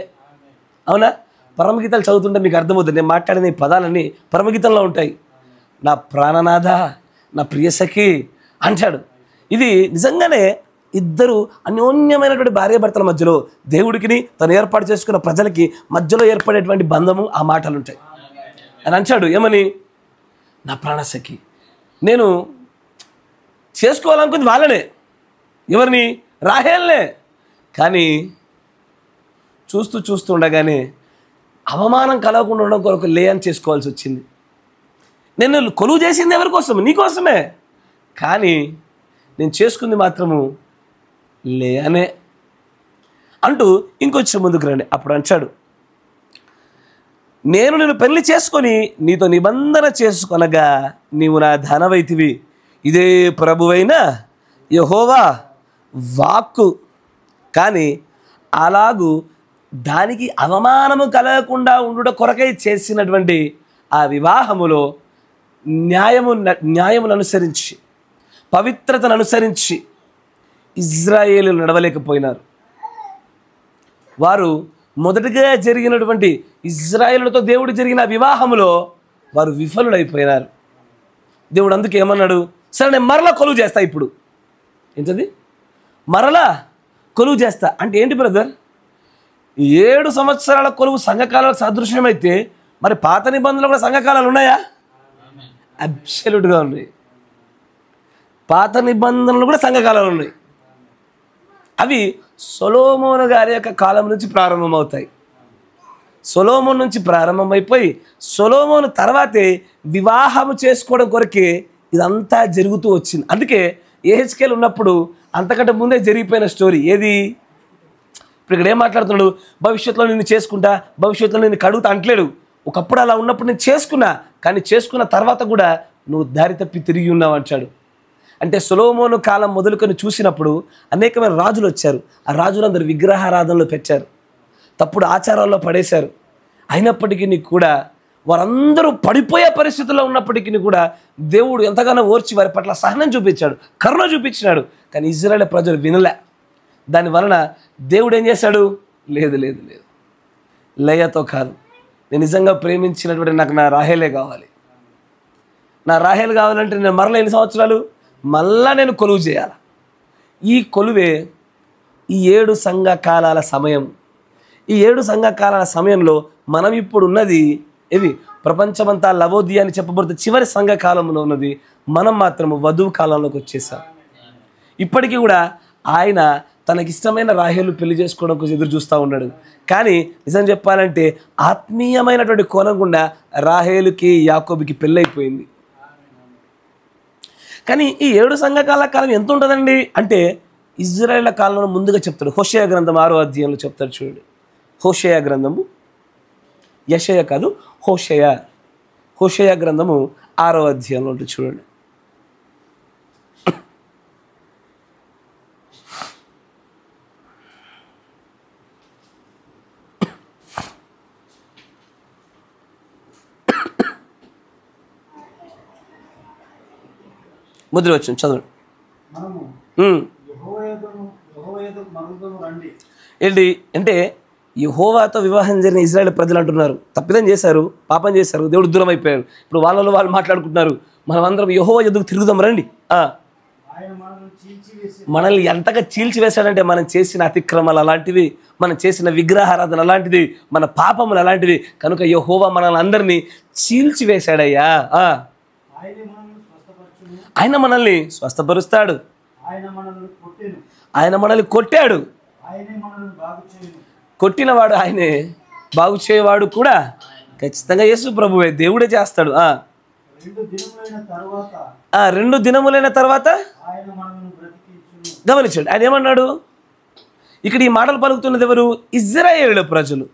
అవునా? పరమగీతాలు చదువుతుంటే మీకు అర్థమవుతుంది. నేను మాట్లాడిన ఈ పదాలన్నీ పరమగీతంలో ఉంటాయి. నా ప్రాణనాథ, నా ప్రియసఖి అంటాడు. ఇది నిజంగానే ఇద్దరు అన్యోన్యమైనటువంటి భార్యాభర్తల మధ్యలో, దేవుడికి తను ఏర్పాటు చేసుకున్న ప్రజలకి మధ్యలో ఏర్పడేటువంటి బంధము ఆ మాటలు ఉంటాయి. అని అంటాడు, ఏమని? నా ప్రాణసఖి. నేను చేసుకోవాలనుకుంది వాళ్ళనే. ఎవరిని? రాహేల్నే. కానీ చూస్తూ ఉండగానే అవమానం కలగకుండా ఉండడం కొరకు లేయాని చేసుకోవాల్సి వచ్చింది. నేను కొలువు చేసింది ఎవరి కోసం? నీకోసమే. కానీ నేను చేసుకుంది మాత్రము లేనే అంటూ ఇంకొంచెం ముందుకు రండి. అప్పుడు అంటాడు, నేను నిన్ను పెళ్లి చేసుకొని నీతో నిబంధన చేసుకొనగా నీవు నా ధనవైతివి. ఇదే ప్రభువైన యెహోవా వాక్కు. కానీ అలాగూ దానికి అవమానము కలగకుండా ఉండుట కొరకై చేసినటువంటి ఆ వివాహములో న్యాయమును అనుసరించి, పవిత్రతను అనుసరించి ఇజ్రాయేలు నడవలేకపోయినారు. వారు మొదటిగా జరిగినటువంటి ఇజ్రాయేలుతో దేవుడు జరిగిన వివాహములో వారు విఫలుడైపోయినారు. దేవుడు అందుకే ఏమన్నాడు, సరే నేను మరలా కొలువు చేస్తా. ఇప్పుడు ఏంటది? మరలా కొలువు చేస్తా అంటే ఏంటి బ్రదర్? 7 సంవత్సరాల కొలువు సంఘకాలాలకు సదృశ్యమైతే మరి పాత నిబంధనలు కూడా సంఘకాలాలు ఉన్నాయా? అబ్సల్యూట్గా ఉన్నాయి. పాత నిబంధనలు కూడా సంఘకాలాలు ఉన్నాయి. అవి సొలొమోను గారి యొక్క కాలం నుంచి ప్రారంభమవుతాయి. సొలొమోను నుంచి ప్రారంభమైపోయి సొలొమోను తర్వాతే వివాహము చేసుకోవడం కొరకే ఇదంతా జరుగుతూ వచ్చింది. అందుకే యెహెజ్కేలు ఉన్నప్పుడు అంతకంటే ముందే జరిగిపోయిన స్టోరీ ఏది? ఇప్పుడు ఇక్కడ ఏం మాట్లాడుతున్నాడు? భవిష్యత్తులో నిన్ను చేసుకుంటా, భవిష్యత్తులో నిన్ను కడుగుతా అంటలేడు. ఒకప్పుడు అలా ఉన్నప్పుడు నేను చేసుకున్నా, కానీ చేసుకున్న తర్వాత కూడా నువ్వు దారి తప్పి తిరిగి ఉన్నావు అంటాడు. అంటే సొలొమోను కాలం మొదలుకొని చూసినప్పుడు అనేకమైన రాజులు వచ్చారు. ఆ రాజులందరూ విగ్రహారాధనలో పెట్టారు, తప్పుడు ఆచారాల్లో పడేశారు. అయినప్పటికీ కూడా వారందరూ పడిపోయే పరిస్థితుల్లో ఉన్నప్పటికీ కూడా దేవుడు ఎంతగానో ఓర్చి వారి పట్ల సహనం చూపించాడు, కరుణ చూపించినాడు. కానీ ఇజ్రాయేల్ ప్రజలు వినలే. దాని వలన దేవుడు ఏం చేశాడు? లేదు లేదు లేదు, లేయాతో కాదు, నేను నిజంగా ప్రేమించినటువంటి నాకు నా రాహేలే కావాలి. నా రాహేలు కావాలంటే నేను మరలా ఎన్ని సంవత్సరాలు మళ్ళా నేను కొలువు చేయాలి. ఈ కొలువే ఈ 7 సంఘకాలాల సమయం. ఈ 7 సంఘకాలాల సమయంలో మనం ఇప్పుడు ఉన్నది ఇది ప్రపంచమంతా లవోదియా అని చెప్పబడుతుంది చివరి సంఘకాలంలో ఉన్నది. మనం మాత్రము వధువు కాలంలోకి వచ్చేసాం. ఇప్పటికీ కూడా ఆయన తనకిష్టమైన రాహేలు పెళ్లి చేసుకోవడం కోసం ఎదురు చూస్తూ ఉన్నాడు. కానీ నిజం చెప్పాలంటే ఆత్మీయమైనటువంటి కోణం గుండా రాహేలుకి యాకోబుకి పెళ్ళైపోయింది. కానీ ఈ 7 సంఘకాల కాలం ఎంత ఉంటుందండి అంటే ఇజ్రాయేళ్ల కాలంలో ముందుగా చెప్తాడు. హోషేయ గ్రంథం 6వ అధ్యాయంలో చెప్తాడు చూడండి. హోషేయ గ్రంథము, యెషయా కాదు, హోషేయ గ్రంథము 6వ అధ్యాయంలో ఉంటుంది చూడండి. ముద్ర వచ్చిన చదవండి. ఏంటి అంటే యెహోవాతో వివాహం జరిగిన ఇజ్రాయేల్ ప్రజలు అంటున్నారు, తప్పిదం చేశారు, పాపం చేశారు, దేవుడు దూరం అయిపోయారు. ఇప్పుడు వాళ్ళలో వాళ్ళు మాట్లాడుకుంటున్నారు, మనం అందరం యెహోవా ఎదుగు తిరుగుదాం రండి. మనల్ని ఎంతగా చీల్చివేశాడంటే మనం చేసిన అతిక్రమాలు అలాంటివి, మనం చేసిన విగ్రహారాధన అలాంటిది, మన పాపములు అలాంటివి. కనుక యెహోవా మనల్ని అందరినీ చీల్చివేశాడయ్యా. ఆయన మనల్ని స్వస్థపరుస్తాడు, ఆయన మనల్ని కొట్టాడు, కొట్టినవాడు ఆయనే, బాగు చేయవాడు కూడా ఖచ్చితంగా యేసు ప్రభువే, దేవుడే చేస్తాడు. 2 దినములైన తర్వాత గమనించండి ఆయన ఏమన్నాడు. ఇక్కడ ఈ మాటలు పలుకుతున్నది ఎవరు? ఇజ్రాయేలు ప్రజలు.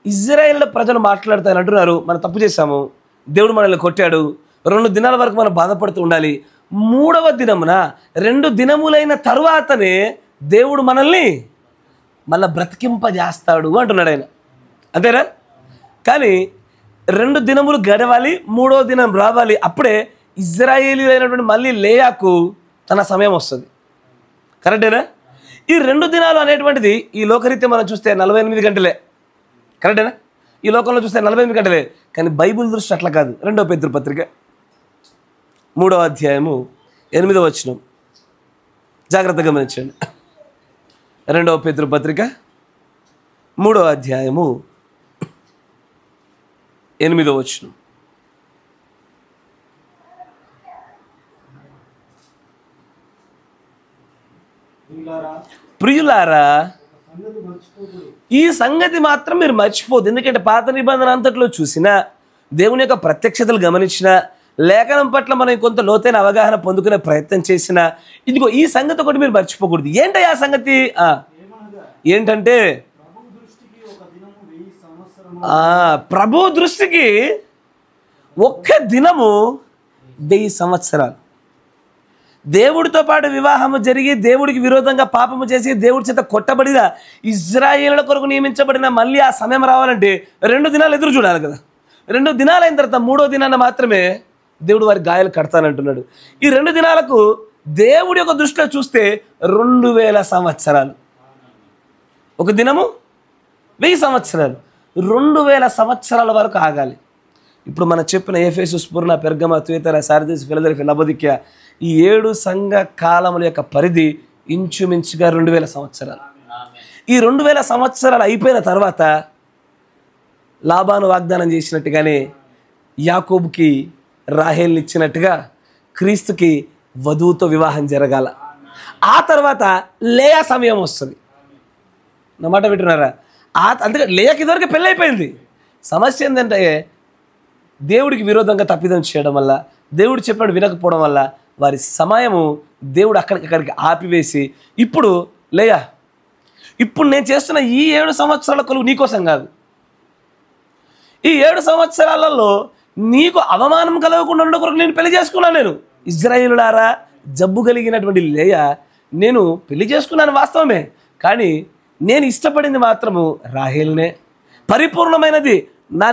ఇజ్రాయేలు ప్రజలు మాట్లాడతారు అంటున్నారు, మనం తప్పు చేశాము, దేవుడు మనల్ని కొట్టాడు, 2 దినాల వరకు మనం బాధపడుతూ ఉండాలి, 3వ దినమున 2 దినములైన తరువాతనే దేవుడు మనల్ని మళ్ళీ బ్రతికింపజేస్తాడు అంటున్నాడు ఆయన. అంతేనా? కానీ 2 దినములు గడవాలి, 3వ దినం రావాలి. అప్పుడే ఇజ్రాయేలీ అయినటువంటి మళ్ళీ లేయాకు తన సమయం వస్తుంది. కరెక్టేనా? ఈ 2 దినాలు అనేటువంటిది ఈ లోకరీత్యా మనం చూస్తే 48 గంటలే. కరెక్టేనా? ఈ లోకంలో చూస్తే 48 గంటలే. కానీ బైబిల్ దృష్టి అట్లా కాదు. 2వ పేతురు పత్రిక 3వ అధ్యాయము 8వ వచనం జాగ్రత్తగా గమనించండి. 2వ పేతురు పత్రిక 3వ అధ్యాయము 8వ వచనం. ప్రియులారా, ఈ సంగతి మాత్రం మీరు మర్చిపోదు. ఎందుకంటే పాత నిబంధన అంతట్లో చూసినా, దేవుని యొక్క ప్రత్యక్షతలు గమనించినా, లేఖనం పట్ల మనం కొంత లోతైన అవగాహన పొందుకునే ప్రయత్నం చేసినా ఇదిగో ఈ సంగతి ఒకటి మీరు మర్చిపోకూడదు. ఏంటి ఆ సంగతి? ఏంటంటే ప్రభు దృష్టికి ఒక్క దినము 1000 సంవత్సరాలు. దేవుడితో పాటు వివాహము జరిగి దేవుడికి విరోధంగా పాపము చేసి దేవుడి చేత కొట్టబడిన ఇజ్రాయేలుల కొరకు నియమించబడిన మళ్ళీ ఆ సమయం రావాలంటే 2 దినాలు ఎదురు చూడాలి కదా. 2 దినాలు అయిన తర్వాత 3వ దినాన మాత్రమే దేవుడు వారి గాయాలు కడతానంటున్నాడు. ఈ 2 దినాలకు దేవుడి యొక్క దృష్టిలో చూస్తే 2000 సంవత్సరాలు. ఒక దినము 1000 సంవత్సరాలు, 2000 సంవత్సరాల వరకు ఆగాలి. ఇప్పుడు మనం చెప్పిన Ephesus, Smyrna, Pergamum, Thyatira, Sardis, Philadelphia, Laodicea ఈ 7 సంఘ కాలముల యొక్క పరిధి ఇంచుమించుగా 2000 సంవత్సరాలు. ఈ 2000 సంవత్సరాలు అయిపోయిన తర్వాత లాబాను వాగ్దానం చేసినట్టుగానే యాకోబుకి రాహేల్ని ఇచ్చినట్టుగా క్రీస్తుకి వధువుతో వివాహం జరగాల. ఆ తర్వాత లేయా సమయం వస్తుంది. నా మాట వింటున్నారా? అందుకే లేయాకి ఇదివరకు పెళ్ళి అయిపోయింది. సమస్య ఏంటంటే దేవుడికి విరోధంగా తప్పిదం చేయడం వల్ల, దేవుడు చెప్పినట్టు వినకపోవడం వల్ల వారి సమయము దేవుడు అక్కడికి ఆపివేసి ఇప్పుడు లేయా, ఇప్పుడు నేను చేస్తున్న ఈ 7 సంవత్సరాల కొలువు నీకోసం కాదు. ఈ 7 సంవత్సరాలలో నీకు అవమానం కలగకుండా ఉండే కొరకు నేను పెళ్లి చేసుకున్నాను. నేను ఇజ్రాయేలులారా, జబ్బు కలిగినటువంటి లేయా, నేను పెళ్లి చేసుకున్నాను వాస్తవమే, కానీ నేను ఇష్టపడింది మాత్రము రాహేలునే. పరిపూర్ణమైనది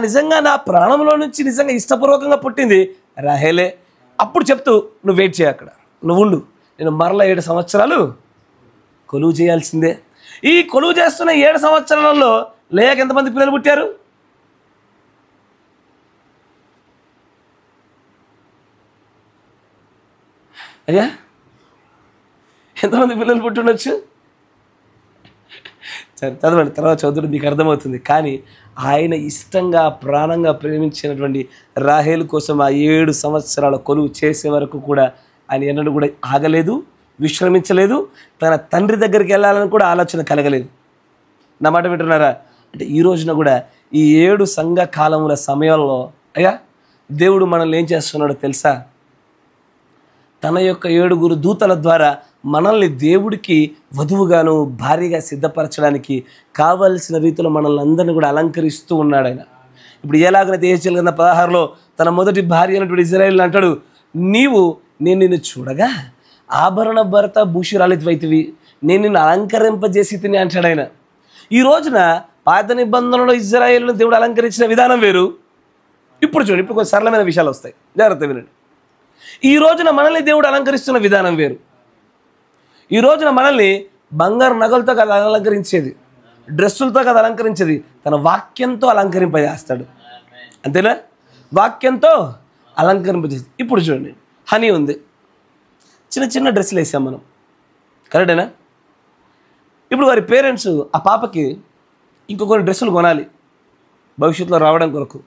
నిజంగా నా ప్రాణంలో నుంచి నిజంగా ఇష్టపూర్వకంగా పుట్టింది రాహేలే. అప్పుడు చెప్తూ నువ్వు వెయిట్ చేయ, అక్కడ నువ్వు ఉండు, నేను మరలా 7 సంవత్సరాలు కొలువు చేయాల్సిందే. ఈ కొలువు చేస్తున్న 7 సంవత్సరాలలో లేయాకి ఎంతమంది పిల్లలు పుట్టారు? అయ్యా ఎంతమంది పిల్లలు పుట్టుండొచ్చు? సరే చదవండి, తర్వాత చదువుడు మీకు అర్థమవుతుంది. కానీ ఆయన ఇష్టంగా ప్రాణంగా ప్రేమించినటువంటి రాహేలు కోసం ఆ 7 సంవత్సరాల కొలువు చేసే వరకు కూడా ఆయన ఎన్నడూ కూడా ఆగలేదు, విశ్రమించలేదు. తన తండ్రి దగ్గరికి వెళ్ళాలని కూడా ఆలోచన కలగలేదు. నా మాట వింటున్నారా? అంటే ఈ రోజున కూడా ఈ 7 సంఘ కాలముల సమయంలో అయ్యా దేవుడు మనల్ని ఏం చేస్తున్నాడో తెలుసా? తన యొక్క 7 దూతల ద్వారా మనల్ని దేవుడికి వధువుగాను భారీగా సిద్ధపరచడానికి కావలసిన రీతిలో మనల్ని అందరినీ కూడా అలంకరిస్తూ ఉన్నాడు ఆయన. ఇప్పుడు ఎలాగైతే ఏహెచ్కేలు గ్రంథం 16లో తన మొదటి భార్య అయినటువంటి ఇజ్రాయేలు అంటాడు, నేను నిన్ను చూడగా ఆభరణ భరత భూషురాలివైతివి, నేను నిన్ను అలంకరింపజేసి తిని అంటాడు ఆయన. ఈ రోజున పాత నిబంధనలో ఇజ్రాయేలును దేవుడు అలంకరించిన విధానం వేరు. ఇప్పుడు చూడండి, ఇప్పుడు కొంచెం సరళమైన విషయాలు వస్తాయి, జాగ్రత్త వినండి. ఈ రోజున మనల్ని దేవుడు అలంకరిస్తున్న విధానం వేరు. ఈ రోజున మనల్ని బంగారు నగలతో కదా అలంకరించేది, డ్రెస్సులతో కదా అలంకరించేది, తన వాక్యంతో అలంకరింపజేస్తాడు. అంతేనా? వాక్యంతో అలంకరింపజేసి. ఇప్పుడు చూడండి, హనీ ఉంది, చిన్న చిన్న డ్రెస్సులు వేసాం మనం, కరెక్టేనా? ఇప్పుడు వారి పేరెంట్స్ ఆ పాపకి ఇంకొన్ని డ్రెస్సులు కొనాలి భవిష్యత్తులో రావడం కొరకు.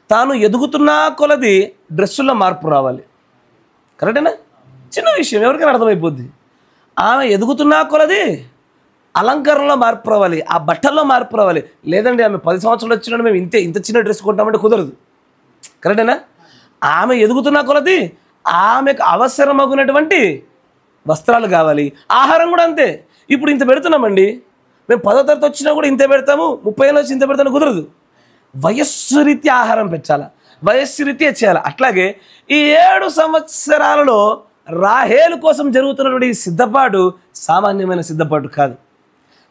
తాను ఎదుగుతున్నా కొలది డ్రెస్సుల్లో మార్పు రావాలి, కరెక్టేనా? చిన్న విషయం, ఎవరికైనా అర్థమైపోద్ది. ఆమె ఎదుగుతున్నా కొలది అలంకరణలో మార్పు రావాలి, ఆ బట్టల్లో మార్పు రావాలి. లేదండి ఆమె 10 సంవత్సరాలు వచ్చినప్పుడు మేము ఇంత చిన్న డ్రెస్ కొంటామంటే కుదరదు, కరెక్టేనా? ఆమె ఎదుగుతున్నా కొలది ఆమెకు అవసరమగునటువంటి వస్త్రాలు కావాలి. ఆహారం కూడా అంతే. ఇప్పుడు ఇంత పెడుతున్నామండి, మేము 10వ తరగతి వచ్చినా కూడా ఇంత పెడతాము, 30 ఏళ్ళు వచ్చి ఇంత పెడతాము, కుదరదు. వయస్సు రీత్యా ఆహారం పెంచాలా, వయస్సు రీత్యా చేయాలి. అట్లాగే ఈ 7 సంవత్సరాలలో రాహేలు కోసం జరుగుతున్నటువంటి సిద్ధపాటు సామాన్యమైన సిద్ధపాటు కాదు.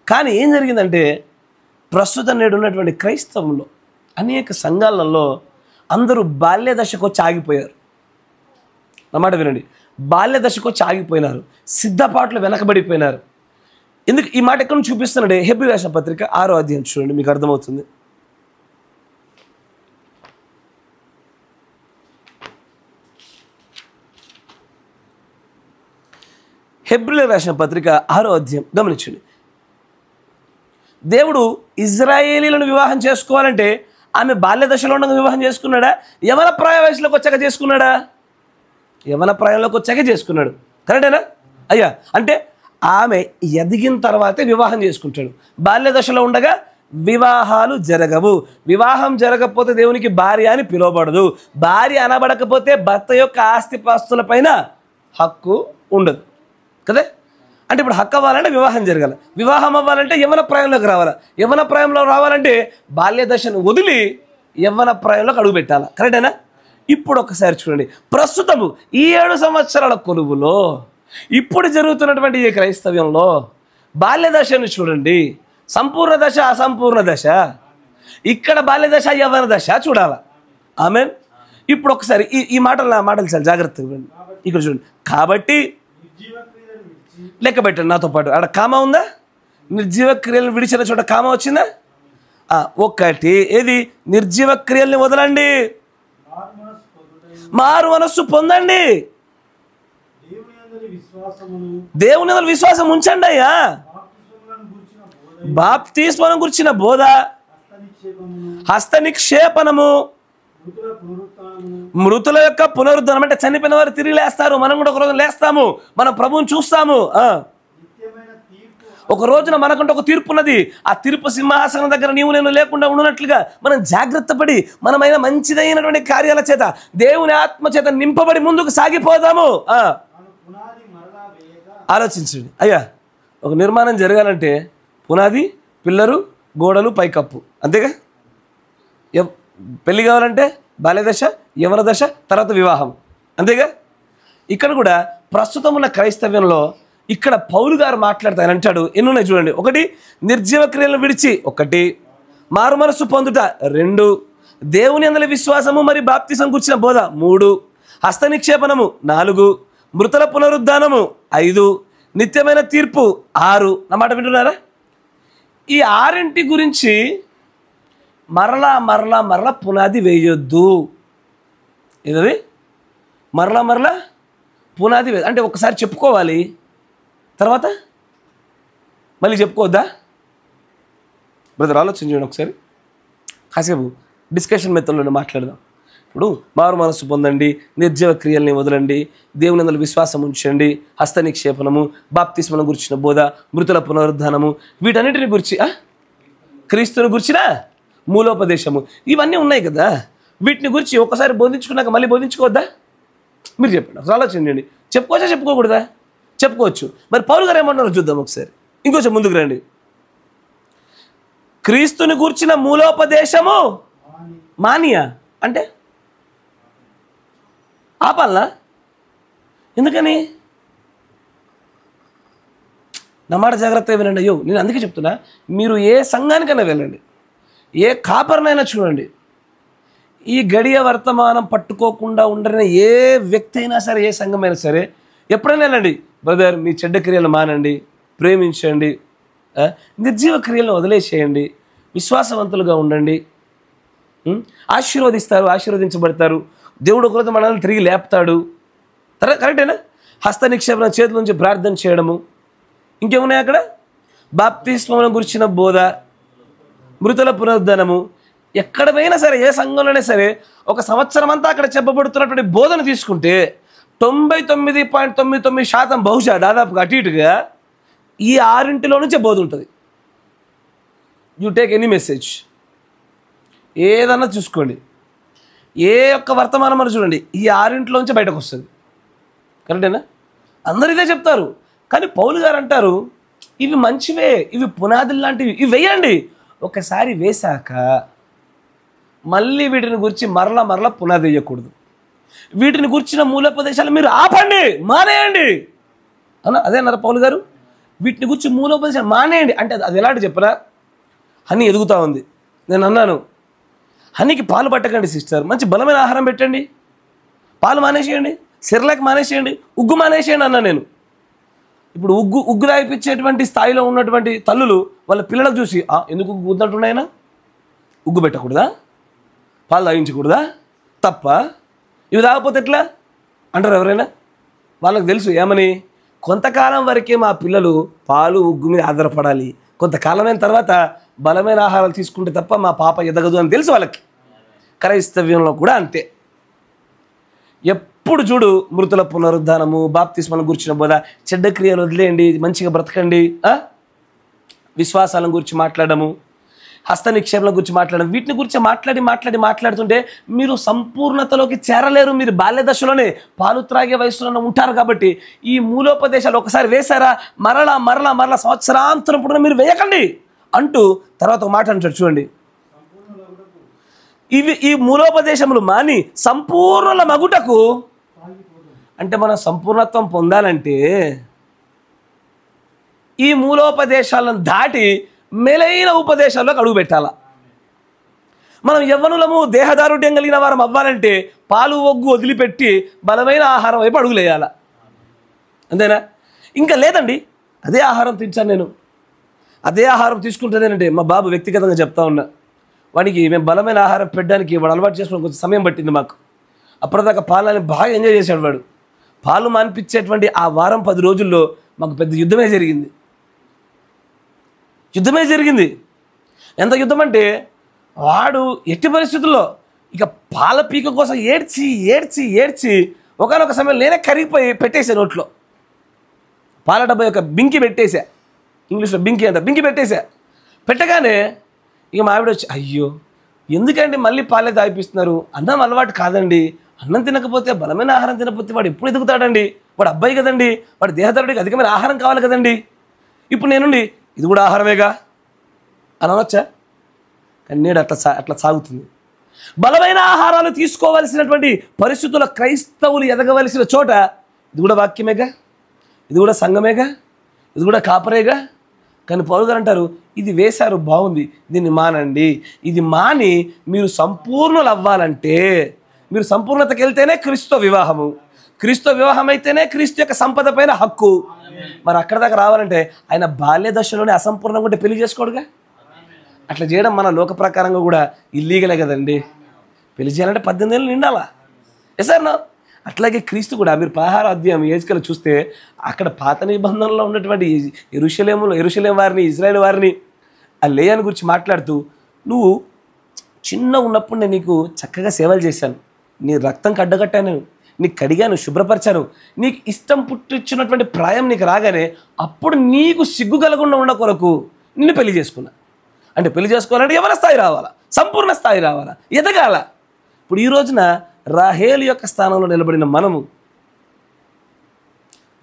కానీ ఏం జరిగిందంటే ప్రస్తుతం నేడు ఉన్నటువంటి క్రైస్తవంలో అనేక సంఘాలలో అందరూ బాల్య దశకు వచ్చి ఆగిపోయారు. అన్నమాట వినండి, బాల్య దశకు వచ్చి ఆగిపోయినారు, సిద్ధపాట్లు వెనకబడిపోయినారు. ఎందుకు ఈ మాట ఎక్కడ చూపిస్తున్నాడే? హెబ్రీ రాసిన పత్రిక 6వ అధ్యాయం చూడండి, మీకు అర్థమవుతుంది. హెబ్రీయులకు రాసిన పత్రిక 6వ అధ్యాయం గమనించండి. దేవుడు ఇజ్రాయేలీలను వివాహం చేసుకోవాలంటే ఆమె బాల్య దశలో ఉండగా వివాహం చేసుకున్నాడా? యవన ప్రాయ వయసులోకి వచ్చాక చేసుకున్నాడా? యవన ప్రాయంలోకి వచ్చాక చేసుకున్నాడు, కరెక్టేనా? అయ్యా అంటే ఆమె ఎదిగిన తర్వాతే వివాహం చేసుకుంటాడు. బాల్య దశలో ఉండగా వివాహాలు జరగవు. వివాహం జరగకపోతే దేవునికి భార్య అని పిలువబడదు. భార్య అనబడకపోతే భర్త యొక్క ఆస్తిపాస్తులపైన హక్కు ఉండదు కదా. అంటే ఇప్పుడు హక్కు అవ్వాలంటే వివాహం జరగాలి. వివాహం అవ్వాలంటే యవ్వన ప్రాయంలోకి రావాలి. యవ్వన ప్రాయంలో రావాలంటే బాల్య దశను వదిలి యవ్వన ప్రాయంలోకి అడుగు పెట్టాలి. కరెక్టేనా? ఇప్పుడు ఒకసారి చూడండి, ప్రస్తుతము ఈ 7 సంవత్సరాల కొలువులో ఇప్పుడు జరుగుతున్నటువంటి ఈ క్రైస్తవ్యంలో బాల్య దశను చూడండి. సంపూర్ణ దశ, అసంపూర్ణ దశ. ఇక్కడ బాల్య దశ, యవ్వన దశ చూడాలి. ఆమేన్. ఇప్పుడు ఒకసారి ఈ మాటలు చాలా జాగ్రత్తగా వినండి. ఇక్కడ చూడండి, కాబట్టి లెక్క పెట్టండి నాతో పాటు. అక్కడ కామ ఉందా? నిర్జీవ క్రియలను విడిచిన చోట కామ వచ్చిందా? ఒకటి ఏది? నిర్జీవ క్రియల్ని వదలండి, మారు మనస్సు పొందండి, దేవుని యందు విశ్వాసం ఉంచండి. అయ్యా బాప్తిస్మం గురించిన బోధ, హస్త నిక్షేపణము, మృతుల యొక్క పునరుద్ధరణ. అంటే చనిపోయిన వారు తిరిగి లేస్తారు. మనం కూడా ఒక రోజు లేస్తాము, మనం ప్రభువుని చూస్తాము. ఒక రోజున మనకంటే ఒక తీర్పు ఉన్నది. ఆ తీర్పు సింహాసనం దగ్గర నీవు నేను లేకుండా ఉన్నట్లుగా మనం జాగ్రత్త పడి మనమైన మంచిదైనటువంటి కార్యాల చేత దేవుని ఆత్మ చేత నింపబడి ముందుకు సాగిపోదాము. ఆలోచించండి. అయ్యా, ఒక నిర్మాణం జరగాలంటే పునాది, పిల్లరు, గోడలు, పైకప్పు, అంతేగా. పెళ్లి కావాలంటే బాల్య దశ, యవ్వన దశ, తర్వాత వివాహం, అంతేగా. ఇక్కడ కూడా ప్రస్తుతం ఉన్న క్రైస్తవ్యంలో ఇక్కడ పౌలు గారు మాట్లాడతా ఆయన అంటాడు, ఎన్ని ఉన్నాయి చూడండి. ఒకటి, నిర్జీవ క్రియలను విడిచి, ఒకటి, మారు మనస్సు పొందుట, 2, దేవుని యందు విశ్వాసము మరి బాప్తిసం గుర్చిన బోధ, 3, హస్త నిక్షేపణము, 4, మృతుల పునరుద్ధానము, 5, నిత్యమైన తీర్పు, 6. నా మాట వింటున్నారా? ఈ 6 గురించి మరలా పునాది వేయొద్దు. ఏదది? మరలా పునాది వేయ అంటే ఒకసారి చెప్పుకోవాలి, తర్వాత మళ్ళీ చెప్పుకోవద్దా? బ్రదర్ ఆలోచించండి ఒకసారి, కాసేపు డిస్కషన్ మెథడ్లో మాట్లాడదాం. ఇప్పుడు మారు మనస్సు పొందండి, నిర్జీవ క్రియల్ని వదలండి, దేవుని యందు విశ్వాసం ఉంచండి, హస్త నిక్షేపణము, బాప్తిస్మం గురించిన బోధ, మృతుల పునరుద్ధానము, వీటన్నిటిని గురించి, క్రీస్తుని గురించిన మూలోపదేశము, ఇవన్నీ ఉన్నాయి కదా. వీటిని గురించి ఒకసారి బోధించుకున్నాక మళ్ళీ బోధించుకోవద్దా? మీరు చెప్పండి, అసలు ఆలోచించండి. చెప్పుకోవచ్చా, చెప్పుకోకూడదా? చెప్పుకోవచ్చు. మరి పౌలు గారు ఏమన్నారో చూద్దాం ఒకసారి. ఇంకొంచెం ముందుకు రండి. క్రీస్తుని గూర్చిన మూలోపదేశము మానియా అంటే ఆపాలనా? ఎందుకని? నా మాట జాగ్రత్తగా వినండి. అయ్యో, నేను అందుకే చెప్తున్నా, మీరు ఏ సంఘానికైనా వెళ్ళండి, ఏ కాపర్నైనా చూడండి, ఈ గడియ వర్తమానం పట్టుకోకుండా ఉండని ఏ వ్యక్తి అయినా సరే, ఏ సంఘమైనా సరే, ఎప్పుడైనా వెళ్ళండి, బ్రదర్ మీ చెడ్డ క్రియలు మానండి, ప్రేమించండి, నిర్జీవ క్రియలను వదిలేసేయండి, విశ్వాసవంతులుగా ఉండండి, ఆశీర్వదిస్తారు, ఆశీర్వదించబడతారు, దేవుడు ఒకరోజు మనల్ని తిరిగి లేపుతాడు. కరెక్టేనా? హస్త నిక్షేపణ, చేతుల నుంచి ప్రార్థన చేయడము, ఇంకేమున్నాయి అక్కడ? బాప్తిస్మం గురించిన బోధ, మృతుల పునరుద్ధరణము. ఎక్కడ పోయినా సరే, ఏ సంఘంలోనే సరే, ఒక సంవత్సరం అంతా అక్కడ చెప్పబడుతున్నటువంటి బోధన తీసుకుంటే 99.99% బహుశా దాదాపుగా అటు ఇటుగా ఈ 6 నుంచే బోధ ఉంటుంది. యూ టేక్ ఎనీ మెసేజ్, ఏదన్నా చూసుకోండి, ఏ ఒక్క వర్తమానం అని చూడండి, ఈ 6 నుంచే బయటకు వస్తుంది. కరెక్టేనా? అందరూ ఇదే చెప్తారు. కానీ పౌలు గారు అంటారు, ఇవి మంచివే, ఇవి పునాదులు లాంటివి, ఇవి వేయండి. ఒకసారి వేశాక మళ్ళీ వీటిని గురించి మరలా పునాది వేయకూడదు. వీటిని గురించిన మూలోపదేశాలు మీరు ఆపండి, మానేయండి అన్న. అదే అన్నారు పౌలు గారు, వీటిని గురించి మూలోపదేశాలు మానేయండి అంటే అది ఎలాంటి చెప్పరా? హనీ ఎదుగుతూ ఉంది, నేను అన్నాను, హనీకి పాలు పట్టకండి సిస్టర్, మంచి బలమైన ఆహారం పెట్టండి, పాలు మానేసేయండి, సిర్లాక్ మానేసేయండి, ఉగ్గు మానేసేయండి అన్నా నేను. ఇప్పుడు ఉగ్గు తాగిపించేటువంటి స్థాయిలో ఉన్నటువంటి తల్లులు వాళ్ళ పిల్లలకు చూసి, ఎందుకు ఉగ్గు వద్దంటున్నాయన? ఉగ్గు పెట్టకూడదా? పాలు తాగించకూడదా? తప్ప? ఇవి తాగకపోతే ఎట్లా అంటారు ఎవరైనా? వాళ్ళకి తెలుసు ఏమని, కొంతకాలం వరకే మా పిల్లలు పాలు ఉగ్గు మీద ఆధారపడాలి, కొంతకాలమైన తర్వాత బలమైన ఆహారాలు తీసుకుంటే తప్ప మా పాప ఎదగదు అని తెలుసు వాళ్ళకి. క్రైస్తవ్యంలో కూడా అంతే. ఎప్పుడు చూడు మృతుల పునరుద్ధానము, బాప్తిస్మం గురించిన బోధ, చెడ్డ క్రియలు వదిలేయండి, మంచిగా బ్రతకండి, విశ్వాసాలను గురించి మాట్లాడము, హస్త నిక్షేపణ గురించి మాట్లాడడం, వీటిని గురించి మాట్లాడుతుంటే మీరు సంపూర్ణతలోకి చేరలేరు. మీరు బాల్య దశలోనే పాలు త్రాగే వయసులోనే ఉంటారు. కాబట్టి ఈ మూలోపదేశాలు ఒకసారి వేశారా మరలా సంవత్సరాంతరం కూడా మీరు వేయకండి అంటూ తర్వాత ఒక మాట అంటాడు చూడండి, ఈ మూలోపదేశములు మాని సంపూర్ణుల మగుటకు. అంటే మనం సంపూర్ణత్వం పొందాలంటే ఈ మూలోపదేశాలను దాటి మెలైన ఉపదేశాల్లోకి అడుగు పెట్టాలా. మనం యవ్వనులము దేహదారుఢ్యం కలిగిన వారం అవ్వాలంటే పాలు ఒగ్గు వదిలిపెట్టి బలమైన ఆహారం వైపు అడుగులేయాలా. అంతేనా? ఇంకా లేదండి, అదే ఆహారం తింటాను నేను, అదే ఆహారం తీసుకుంటుందేనంటే మా బాబు వ్యక్తిగతంగా చెప్తా ఉన్నా, వాడికి మేము బలమైన ఆహారం పెట్టడానికి వాడు అలవాటు చేసుకోవడం కొంచెం సమయం పట్టింది మాకు. అప్పటిదాకా పాలని బాగా ఎంజాయ్ చేశాడు వాడు. పాలు మానిపించేటువంటి ఆ వారం 10 రోజుల్లో మాకు పెద్ద యుద్ధమే జరిగింది. ఎంత యుద్ధం అంటే వాడు ఎట్టి పరిస్థితుల్లో ఇక పాల పీక కోసం ఏడ్చి ఒకనొక సమయంలో నేనే కరిగిపోయి పెట్టేసా నోట్లో. పాల డబ్బా యొక్క బింకి పెట్టేశా, ఇంగ్లీష్లో బింకి పెట్టేశా. పెట్టగానే ఇక మా ఆవిడ వచ్చి, అయ్యో ఎందుకండి మళ్ళీ పాలే తాగిపిస్తున్నారు, అన్నం అలవాటు కాదండి, అన్నం తినకపోతే బలమైన ఆహారం తినకపోతే వాడు ఎప్పుడు ఎదుగుతాడండి, వాడు అబ్బాయి కదండి, వాడు దేహదారుడికి అధికమైన ఆహారం కావాలి కదండి, ఇప్పుడు నేనుండి ఇది కూడా ఆహారమేగా అని అనొచ్చా? కానీ నేడు అట్లా సాగుతుంది. బలమైన ఆహారాలు తీసుకోవలసినటువంటి పరిస్థితుల క్రైస్తవులు ఎదగవలసిన చోట ఇది కూడా వాక్యమేగా, ఇది కూడా సంఘమేగా, ఇది కూడా కాపరేగా. కానీ పౌలు గారు అంటారు, ఇది వేశారు బాగుంది, దీన్ని మానండి. ఇది మాని మీరు సంపూర్ణులు అవ్వాలంటే, మీరు సంపూర్ణతకి వెళ్తేనే క్రీస్తు వివాహం అయితేనే క్రీస్తు యొక్క సంపద పైన హక్కు. మరి అక్కడ దాకా రావాలంటే ఆయన బాల్య దశలోనే అసంపూర్ణంగా ఉంటే పెళ్లి చేసుకోడుగా. అట్లా చేయడం మన లోక ప్రకారంగా కూడా ఇల్లీగలే కదండి. పెళ్లి చేయాలంటే 18 ఏళ్ళు నిండాలా. ఎసార్నా? అట్లాగే క్రీస్తు కూడా మీరు 16వ అధ్యాయం ఏజ్కెళ్ళి చూస్తే అక్కడ పాత నిబంధనలో ఉన్నటువంటి యెరూషలేం వారిని, ఇజ్రాయేల్ వారిని, ఆ లేయాని గురించి మాట్లాడుతూ, నువ్వు చిన్న ఉన్నప్పుడు నేను నీకు చక్కగా సేవలు చేశాను, నీ రక్తం కడ్డగట్టాను, నీకు కడిగాను, శుభ్రపరిచాను, నీకు ఇష్టం పుట్టించినటువంటి ప్రాయం నీకు రాగానే అప్పుడు నీకు సిగ్గు కలగకుండా ఉన్న కొరకు నిన్ను పెళ్లి చేసుకున్నా. అంటే పెళ్లి చేసుకోవాలంటే ఎవరి స్థాయి రావాలా, సంపూర్ణ స్థాయి రావాలా, ఎదగాల. ఇప్పుడు ఈ రోజున రాహేలు యొక్క స్థానంలో నిలబడిన మనము,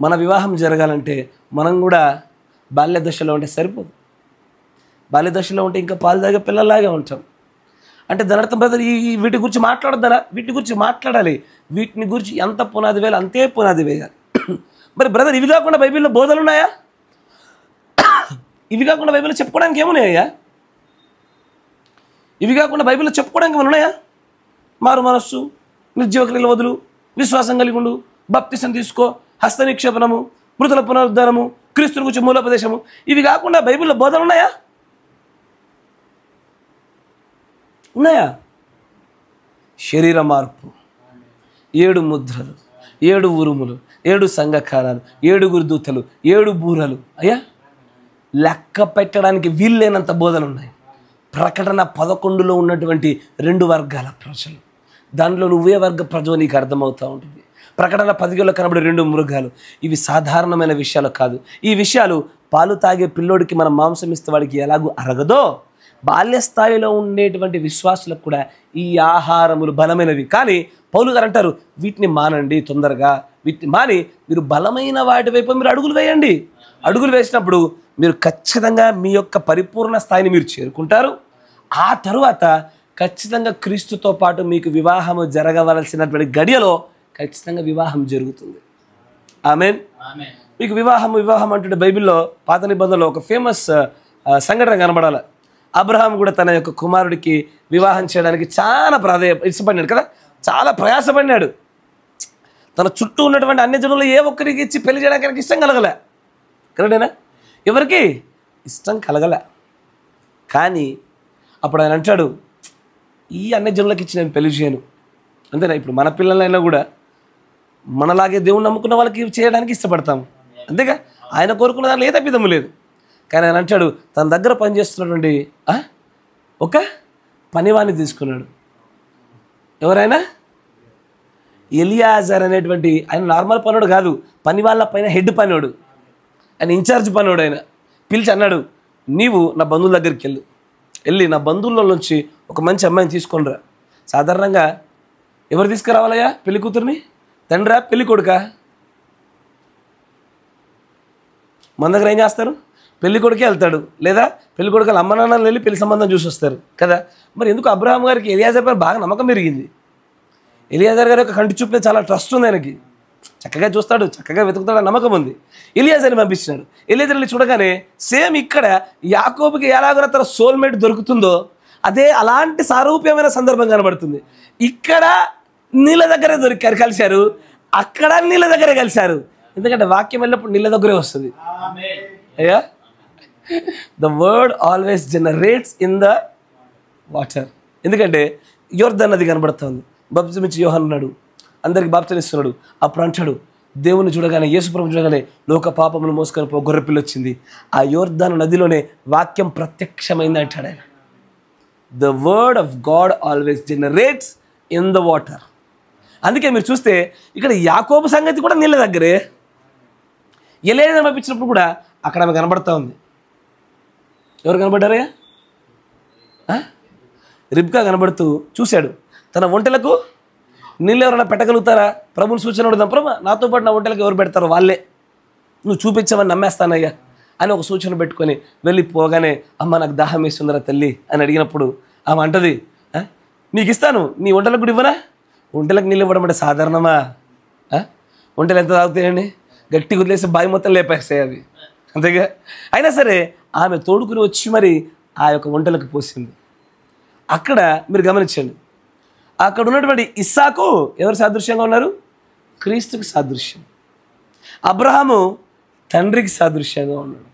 మన వివాహం జరగాలంటే మనం కూడా బాల్య దశలో ఉంటే సరిపోదు. బాల్య దశలో ఉంటే ఇంకా పాలు తాగే పిల్లల్లాగే ఉంటాం. అంటే దాని అర్థం బ్రదర్ వీటి గురించి మాట్లాడద్దా? వీటి గురించి మాట్లాడాలి. వీటిని గురించి ఎంత పునాది వేయాలి అంతే పునాది వేయాలి. మరి బ్రదర్ ఇవి కాకుండా బైబిల్లో బోధనలు ఉన్నాయా? ఇవి కాకుండా బైబిల్లో చెప్పుకోవడానికి ఏమున్నాయా? ఇవి కాకుండా బైబిల్లో చెప్పుకోవడానికి ఏమైనా ఉన్నాయా? మారు మనస్సు, నిర్జీవ క్రియలు వదులు, విశ్వాసం కలిగి ఉండు, బాప్తిసం తీసుకో, హస్త నిక్షేపణము, మృతుల పునరుద్ధానము, క్రీస్తుని గురించి మూలోపదేశము, ఇవి కాకుండా బైబిల్లో బోధనలు ఉన్నాయా? శరీర మార్పు, 7 ముద్రలు, 7 ఉరుములు, 7 సంఘకాలాలు, 7 దూతలు, 7 బూరలు, అయ్యా లెక్క పెట్టడానికి వీల్లేనంత బోధనలు ఉన్నాయి. ప్రకటన 11లో ఉన్నటువంటి 2 వర్గాల ప్రజలు, దానిలో నువ్వే వర్గ ప్రజలు నీకు అర్థమవుతూ ఉంటుంది. ప్రకటన 10లో కనబడే 2 మృగాలు, ఇవి సాధారణమైన విషయాలు కాదు. ఈ విషయాలు పాలు తాగే పిల్లోడికి మనం మాంసం ఇస్తే వాడికి ఎలాగూ అరగదో, బాల్యస్థాయిలో ఉండేటువంటి విశ్వాసులకు కూడా ఈ ఆహారములు బలమైనవి. కానీ పౌలు గారు అంటారు, వీటిని మానండి తొందరగా, వీటిని మాని మీరు బలమైన వాటి వైపు మీరు అడుగులు వేయండి. అడుగులు వేసినప్పుడు మీరు ఖచ్చితంగా మీ యొక్క పరిపూర్ణ స్థాయిని మీరు చేరుకుంటారు. ఆ తరువాత ఖచ్చితంగా క్రీస్తుతో పాటు మీకు వివాహము జరగవలసినటువంటి గడియలో ఖచ్చితంగా వివాహం జరుగుతుంది. ఆమేన్. మీకు వివాహం అంటుంటే బైబిల్లో పాత నిబంధనలో ఒక ఫేమస్ సంఘటన కనబడాలి. అబ్రహాం కూడా తన యొక్క కుమారుడికి వివాహం చేయడానికి చాలా ఇష్టపడినాడు కదా, చాలా ప్రయాసపడినాడు. తన చుట్టూ ఉన్నటువంటి అన్ని జనులు ఏ ఒక్కరికి ఇచ్చి పెళ్లి చేయడానికి ఆయనకి ఇష్టం కలగలే. కరెక్టేనా? ఎవరికి ఇష్టం కలగలే. కానీ అప్పుడు ఆయన అంటాడు, ఈ అన్ని జనులకి ఇచ్చి నేను పెళ్లి చేయను. అంతేనా? ఇప్పుడు మన పిల్లలైనా కూడా మనలాగే దేవుని నమ్ముకున్న వాళ్ళకి చేయడానికి ఇష్టపడతాము, అంతేగా? ఆయన కోరుకున్న దాంట్లో ఏ తప్పిదమ్ము లేదు. కానీ ఆయన అంటాడు, తన దగ్గర పనిచేస్తున్నటువంటి ఒక పనివాణ్ణి తీసుకున్నాడు. ఎవరైనా? ఎలియాజర్ అనేటువంటి ఆయన నార్మల్ పనుడు కాదు, పని వాళ్ళ పైన హెడ్ పనివాడు, ఆయన ఇన్ఛార్జ్ పనివాడు. ఆయన పిలిచి అన్నాడు, నీవు నా బంధువుల దగ్గరికి వెళ్ళు, వెళ్ళి నా బంధువుల నుంచి ఒక మంచి అమ్మాయిని తీసుకొనిరా. సాధారణంగా ఎవరు తీసుకురావాలయ్యా పెళ్లి కూతుర్ని? తండ్రా పెళ్లి కొడుకా? మన దగ్గర ఏం చేస్తారు? పెళ్లి కొడుకే వెళ్తాడు, లేదా పెళ్లి కొడుకు అమ్మ నాన్నలు వెళ్ళి పెళ్లి సంబంధం చూసి వస్తారు కదా. మరి ఎందుకు అబ్రహాం గారికి ఎలియాజర్ గారు బాగా నమ్మకం పెరిగింది. ఎలియాజర్ గారి యొక్క కంటి చూపునే చాలా ట్రస్ట్ ఉంది ఆయనకి. చక్కగా చూస్తాడు, చక్కగా వెతుకుతాడు, నమ్మకం ఉంది. ఎలియాజర్ని పంపించినాడు. ఎలియాజర్ని చూడగానే సేమ్ ఇక్కడ యాకోబుకి ఎలాగో తన సోల్మేట్ దొరుకుతుందో అదే అలాంటి సారూప్యమైన సందర్భం కనబడుతుంది. ఇక్కడ నీళ్ళ దగ్గరే దొరికారు, కలిశారు. అక్కడ నీళ్ళ దగ్గరే కలిశారు. ఎందుకంటే వాక్యం వెళ్ళినప్పుడు నీళ్ళ దగ్గరే వస్తుంది. అయ్యా, the word always generates in the water. ఎందుకంటే యోర్దాన్ నది కనబడుతుంది. బాప్తిజమిచ్చి యోహాను ఉన్నాడు, అందరికి బాప్తిజం ఇస్తున్నాడు. అప్పుడు అంటాడు, దేవుని చూడగానే, యేసుప్రభుని చూడగానే లోక పాపములు మోసుకొని పో గొర్రెపిల్ల వచ్చింది. ఆ యోర్దాను నదిలోనే వాక్యం ప్రత్యక్షమైంది అంటాడు ఆయన. The word of God always generates in the water. అందుకే మీరు చూస్తే ఇక్కడ యాకోబు సంగతి కూడా నీళ్ళ దగ్గరే. ఎలియాజర్ పంపించినప్పుడు కూడా అక్కడ ఆమె కనబడతా ఉంది. ఎవరు కనబడ్డారయ్యా? రిబ్కా కనబడుతూ చూశాడు. తన ఒంటెలకు నీళ్ళు ఎవరైనా పెట్టగలుగుతారా? ప్రభుని సూచన అడుగుదాం. ప్రభు, నాతో పాటు నా ఒంటెలకు ఎవరు పెడతారో వాళ్ళే, నువ్వు చూపించామని నమ్మేస్తానయ్యా అని ఒక సూచన పెట్టుకొని వెళ్ళిపోగానే, అమ్మ నాకు దాహం వేస్తుందరా తల్లి అని అడిగినప్పుడు ఆమె అంటది, నీకు ఇస్తాను, నీ ఒంటెలకు కూడా ఇవ్వరా? ఒంటెలకు నీళ్ళు ఇవ్వడం అంటే సాధారణమా? ఒంటెలు ఎంత తాగుతాయండి? గట్టి వదిలేసి బావి మొత్తం లేపేస్తాయి అవి, అంతేగా. అయినా సరే ఆమె తోడుకుని వచ్చి మరి ఆ యొక్క ఒంటెలకు పోసింది. అక్కడ మీరు గమనించండి, అక్కడ ఉన్నటువంటి ఇస్సాకు ఎవరు సాదృశ్యంగా ఉన్నారు? క్రీస్తుకి సాదృశ్యం. అబ్రహాము తండ్రికి సాదృశ్యంగా ఉన్నాడు.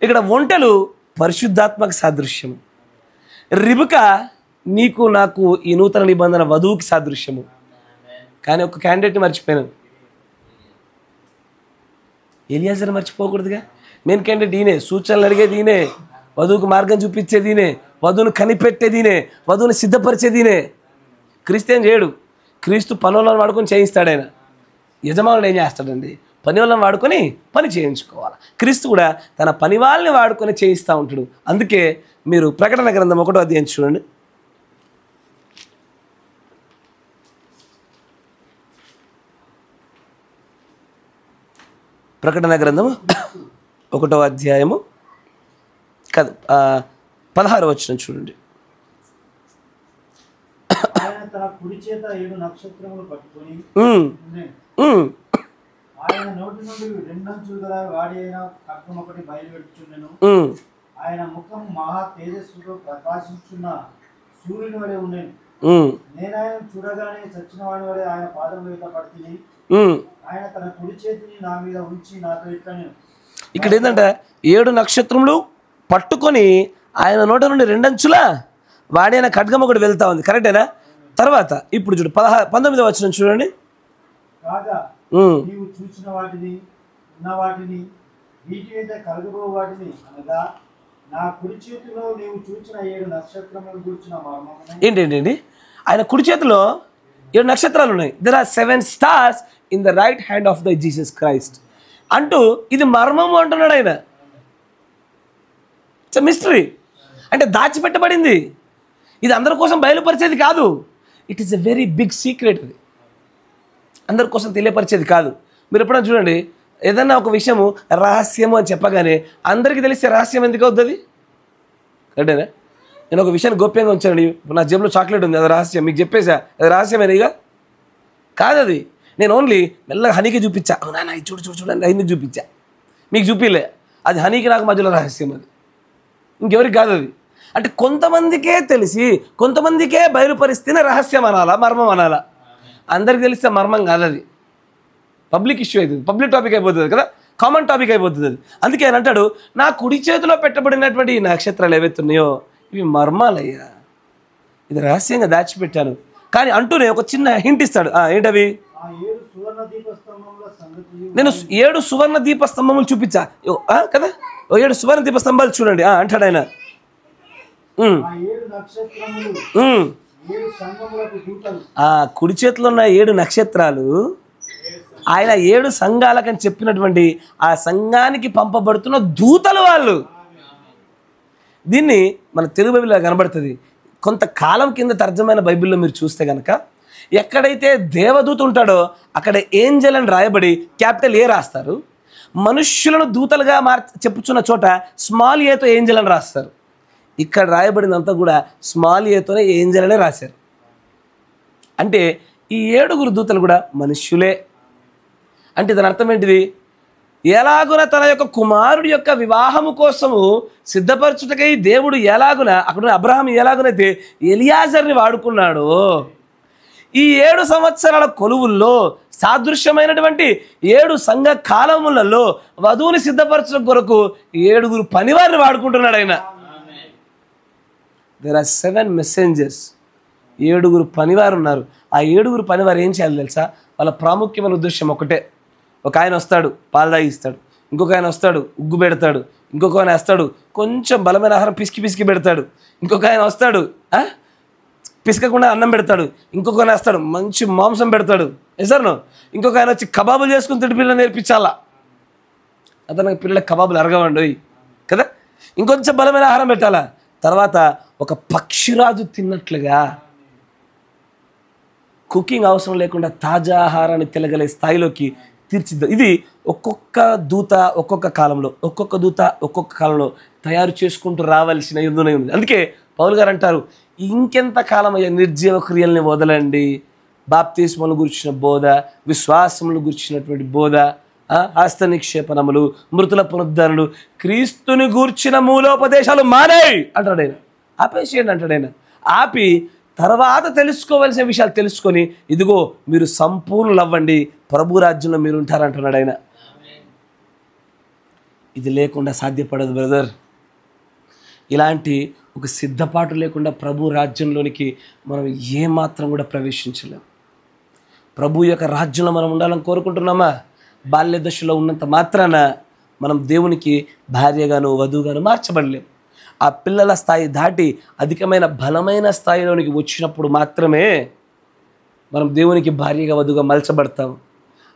ఇక్కడ ఒంటెలు పరిశుద్ధాత్మక సాదృశ్యము. రిబకా నీకు నాకు ఈ నూతన నిబంధన వధువుకి సాదృశ్యము. కానీ ఒక క్యాండిడేట్ని మర్చిపోయాను, ఎలియాజర్ మర్చిపోకూడదుగా. మెయిన్ క్యాండిడేట్ ఈయనే, సూచనలు అడిగేది ఈయనే, వధువుకు మార్గం చూపించేది ఈయనే, వధువును కనిపెట్టేది ఈయనే, వధువును సిద్ధపరిచేది ఈయనే. క్రీస్తు ఏం చేయడు, క్రీస్తు పని వాళ్ళని వాడుకొని చేయిస్తాడు. ఆయన యజమానుడు ఏం చేస్తాడండి? పని వాళ్ళని వాడుకొని పని చేయించుకోవాలి. క్రీస్తు కూడా తన పని వాళ్ళని వాడుకొని చేయిస్తూ ఉంటాడు. అందుకే మీరు ప్రకటన గ్రంథం 1వ అధ్యాయం చూడండి. ప్రకటన గ్రంథము 1వ అధ్యాయము కాదు 16వ వచనం చూడండి. తన కుడి చేత 7 నక్షత్రములు పట్టుకొని ఆయన నోటి నుండి 2 అంచులు గల వాడి అయిన ఖడ్గం ఒకటి బయలువెడుచుండెను. ఆయన ముఖం మహా తేజస్సుతో ప్రకాశించున్న సూర్యుని వలె ఉండెను. నేను ఆయన చూడగానే చచ్చిన వాడి వలె ఆయన పాదం మీద పడుతుంది. ఆయన తన కుడి చేతిని నా మీద ఉంచి నాతో ఇట్లనే. ఇక్కడ ఏంటంటే 7 నక్షత్రములు పట్టుకొని ఆయన నోట నుండి 2 అంచుల వాడైన ఖడ్గం ఒకటి వెళ్తా ఉంది. కరెక్టేనా? తర్వాత ఇప్పుడు చూడు 19వ వచనం చూడండి. కాగా నీవు చూసిన వాటిని, ఉన్న వాటిని, వీటి మీద కలగబో వాటిని అనగా నా కుడి చేతిలో నీవు చూసిన 7 నక్షత్రములను కూర్చున్న మర్మమును. ఏంటండి? ఆయన కుడి చేతిలో 7 నక్షత్రాలు ఉన్నాయి. There are 7 stars in the right hand of the Jesus Christ అంటూ ఇది మర్మము అంటున్నాడు ఆయన. ఇట్స్ మిస్టరీ, అంటే దాచిపెట్టబడింది. ఇది అందరి కోసం బయలుపరిచేది కాదు. It is a very big secret. అది అందరి కోసం తెలియపరిచేది కాదు. మీరు ఎప్పుడైనా చూడండి, ఏదన్నా ఒక విషయము రహస్యము అని చెప్పగానే అందరికీ తెలిస్తే రహస్యం ఎందుకు అవుతుంది? కరెక్టేనా? నేను ఒక విషయాన్ని గోప్యంగా ఉంచానండి, నా జేబులో చాక్లెట్ ఉంది, అది రహస్యం, మీకు చెప్పేసా, అది రహస్యమేనా? కాదు, అది నేను ఓన్లీ మెల్లగా హనీకి చూపించా. అవునా, ఇది చూడు చూడు చూడండి, హనీకి చూపించా, మీకు చూపిలే. అది హనీకి నాకు మధ్యలో రహస్యం, అది ఇంకెవరికి కాదు. అది అంటే కొంతమందికే తెలిసి కొంతమందికే బయలుపరిస్తేనే రహస్యం అనాలా, మర్మం అనాలా? అందరికి తెలిస్తే మర్మం కాదు, అది పబ్లిక్ ఇష్యూ అవుతుంది, పబ్లిక్ టాపిక్ అయిపోతుంది కదా, కామన్ టాపిక్ అయిపోతుంది అది. అందుకే ఆయన అంటాడు, నా కుడి చేతిలో పెట్టబడినటువంటి ఈ నక్షత్రాలు ఏవైతున్నాయో ఇవి మర్మాలయ్యా, ఇది రహస్యంగా దాచిపెట్టాను. కానీ అంటూనే ఒక చిన్న హింట్ ఇస్తాడు. ఏంటవి? నేను 7 సువర్ణ దీప స్తంభములు చూపించా కదా, 7 సువర్ణ దీప స్తంభాలు చూడండి అంటాడు ఆయన. కుడి చేతిలో ఉన్న 7 నక్షత్రాలు ఆయన 7 సంఘాలకని చెప్పినటువంటి ఆ సంఘానికి పంపబడుతున్న దూతలు వాళ్ళు. దీన్ని మన తెలుగు బైబిల్లో కనబడుతుంది. కొంతకాలం కింద తర్జమైన బైబిల్లో మీరు చూస్తే కనుక ఎక్కడైతే దేవదూత ఉంటాడో అక్కడ ఏంజల్ అని రాయబడి క్యాపిటల్ ఏ రాస్తారు. మనుష్యులను దూతలుగా చెప్పుచున్న చోట స్మాల్ ఏతో ఏంజల్ అని రాస్తారు. ఇక్కడ రాయబడినంతా కూడా స్మాల్ ఏతోనే ఏంజల్ అనే రాశారు. అంటే ఈ 7 దూతలు కూడా మనుష్యులే. అంటే దాని అర్థం ఏంటిది? ఎలాగున తన యొక్క కుమారుడి యొక్క వివాహము కోసము సిద్ధపరచుటకై దేవుడు ఎలాగున అక్కడ అబ్రహాం ఎలాగునైతే ఎలియాజర్ని వాడుకున్నాడో, ఈ 7 సంవత్సరాల కొలువుల్లో సాదృశ్యమైనటువంటి 7 సంఘ కాలములలో వధువుని సిద్ధపరచడం కొరకు 7 పనివారిని వాడుకుంటున్నాడు ఆయన. There are 7 messengers. 7 పనివారు ఉన్నారు. ఆ 7 పనివారు ఏం చేయాలి తెలుసా? వాళ్ళ ప్రాముఖ్యమైన ఉద్దేశం ఒకటే. ఒక ఆయన వస్తాడు, పాలు తాగిస్తాడు. ఇంకొక ఆయన వస్తాడు, ఉగ్గు పెడతాడు. ఇంకొక ఆయన వస్తాడు, కొంచెం బలమైన ఆహారం పిసికి పెడతాడు. ఇంకొక ఆయన వస్తాడు, పిసకకుండా అన్నం పెడతాడు. ఇంకొక ఆయన వస్తాడు, మంచి మాంసం పెడతాడు. ఎసర్ను ఇంకొక ఆయన వచ్చి కబాబులు చేసుకుని తిండి పిల్లలు నేర్పించాలా. అతనికి పిల్లల కబాబులు అరగవండి కదా. ఇంకొంచెం బలమైన ఆహారం పెట్టాలా. తర్వాత ఒక పక్షిరాజు తిన్నట్లుగా కుకింగ్ అవసరం లేకుండా తాజా ఆహారాన్ని తినగలే స్థాయిలోకి తీర్చిద్దాం. ఇది ఒక్కొక్క దూత ఒక్కొక్క కాలంలో తయారు చేసుకుంటూ రావాల్సిన యుద్ధమే ఉంది. అందుకే పౌలు గారు అంటారు, ఇంకెంత కాలం అయ్యా నిర్జీవ క్రియల్ని వదలండి. బాప్తిస్మమును గురించిన బోధ, విశ్వాసములు గురించినటువంటి బోధ, హస్త నిక్షేపణములు, మృతుల పునరుద్ధరణలు, క్రీస్తుని గూర్చిన మూలోపదేశాలు మానేయి అంటాడు ఆయన. ఆపేసేయండి అంటాడు ఆయన. ఆపి తర్వాత తెలుసుకోవాల్సిన విషయాలు తెలుసుకొని ఇదిగో మీరు సంపూర్ణులు అవ్వండి, ప్రభు రాజ్యంలో మీరు ఉంటారంటున్నాడు ఆయన. ఇది లేకుండా సాధ్యపడదు బ్రదర్. ఇలాంటి ఒక సిద్ధపాటు లేకుండా ప్రభు రాజ్యంలోనికి మనం ఏమాత్రం కూడా ప్రవేశించలేం. ప్రభు యొక్క రాజ్యంలో మనం ఉండాలని కోరుకుంటున్నామా? బాల్య దశలో ఉన్నంత మాత్రాన మనం దేవునికి భార్యగాను వధువుగాను మార్చబడలేం. ఆ పిల్లల స్థాయి దాటి అధికమైన బలమైన స్థాయిలోనికి వచ్చినప్పుడు మాత్రమే మనం దేవునికి భార్యగా వధువుగా మలచబడతాం.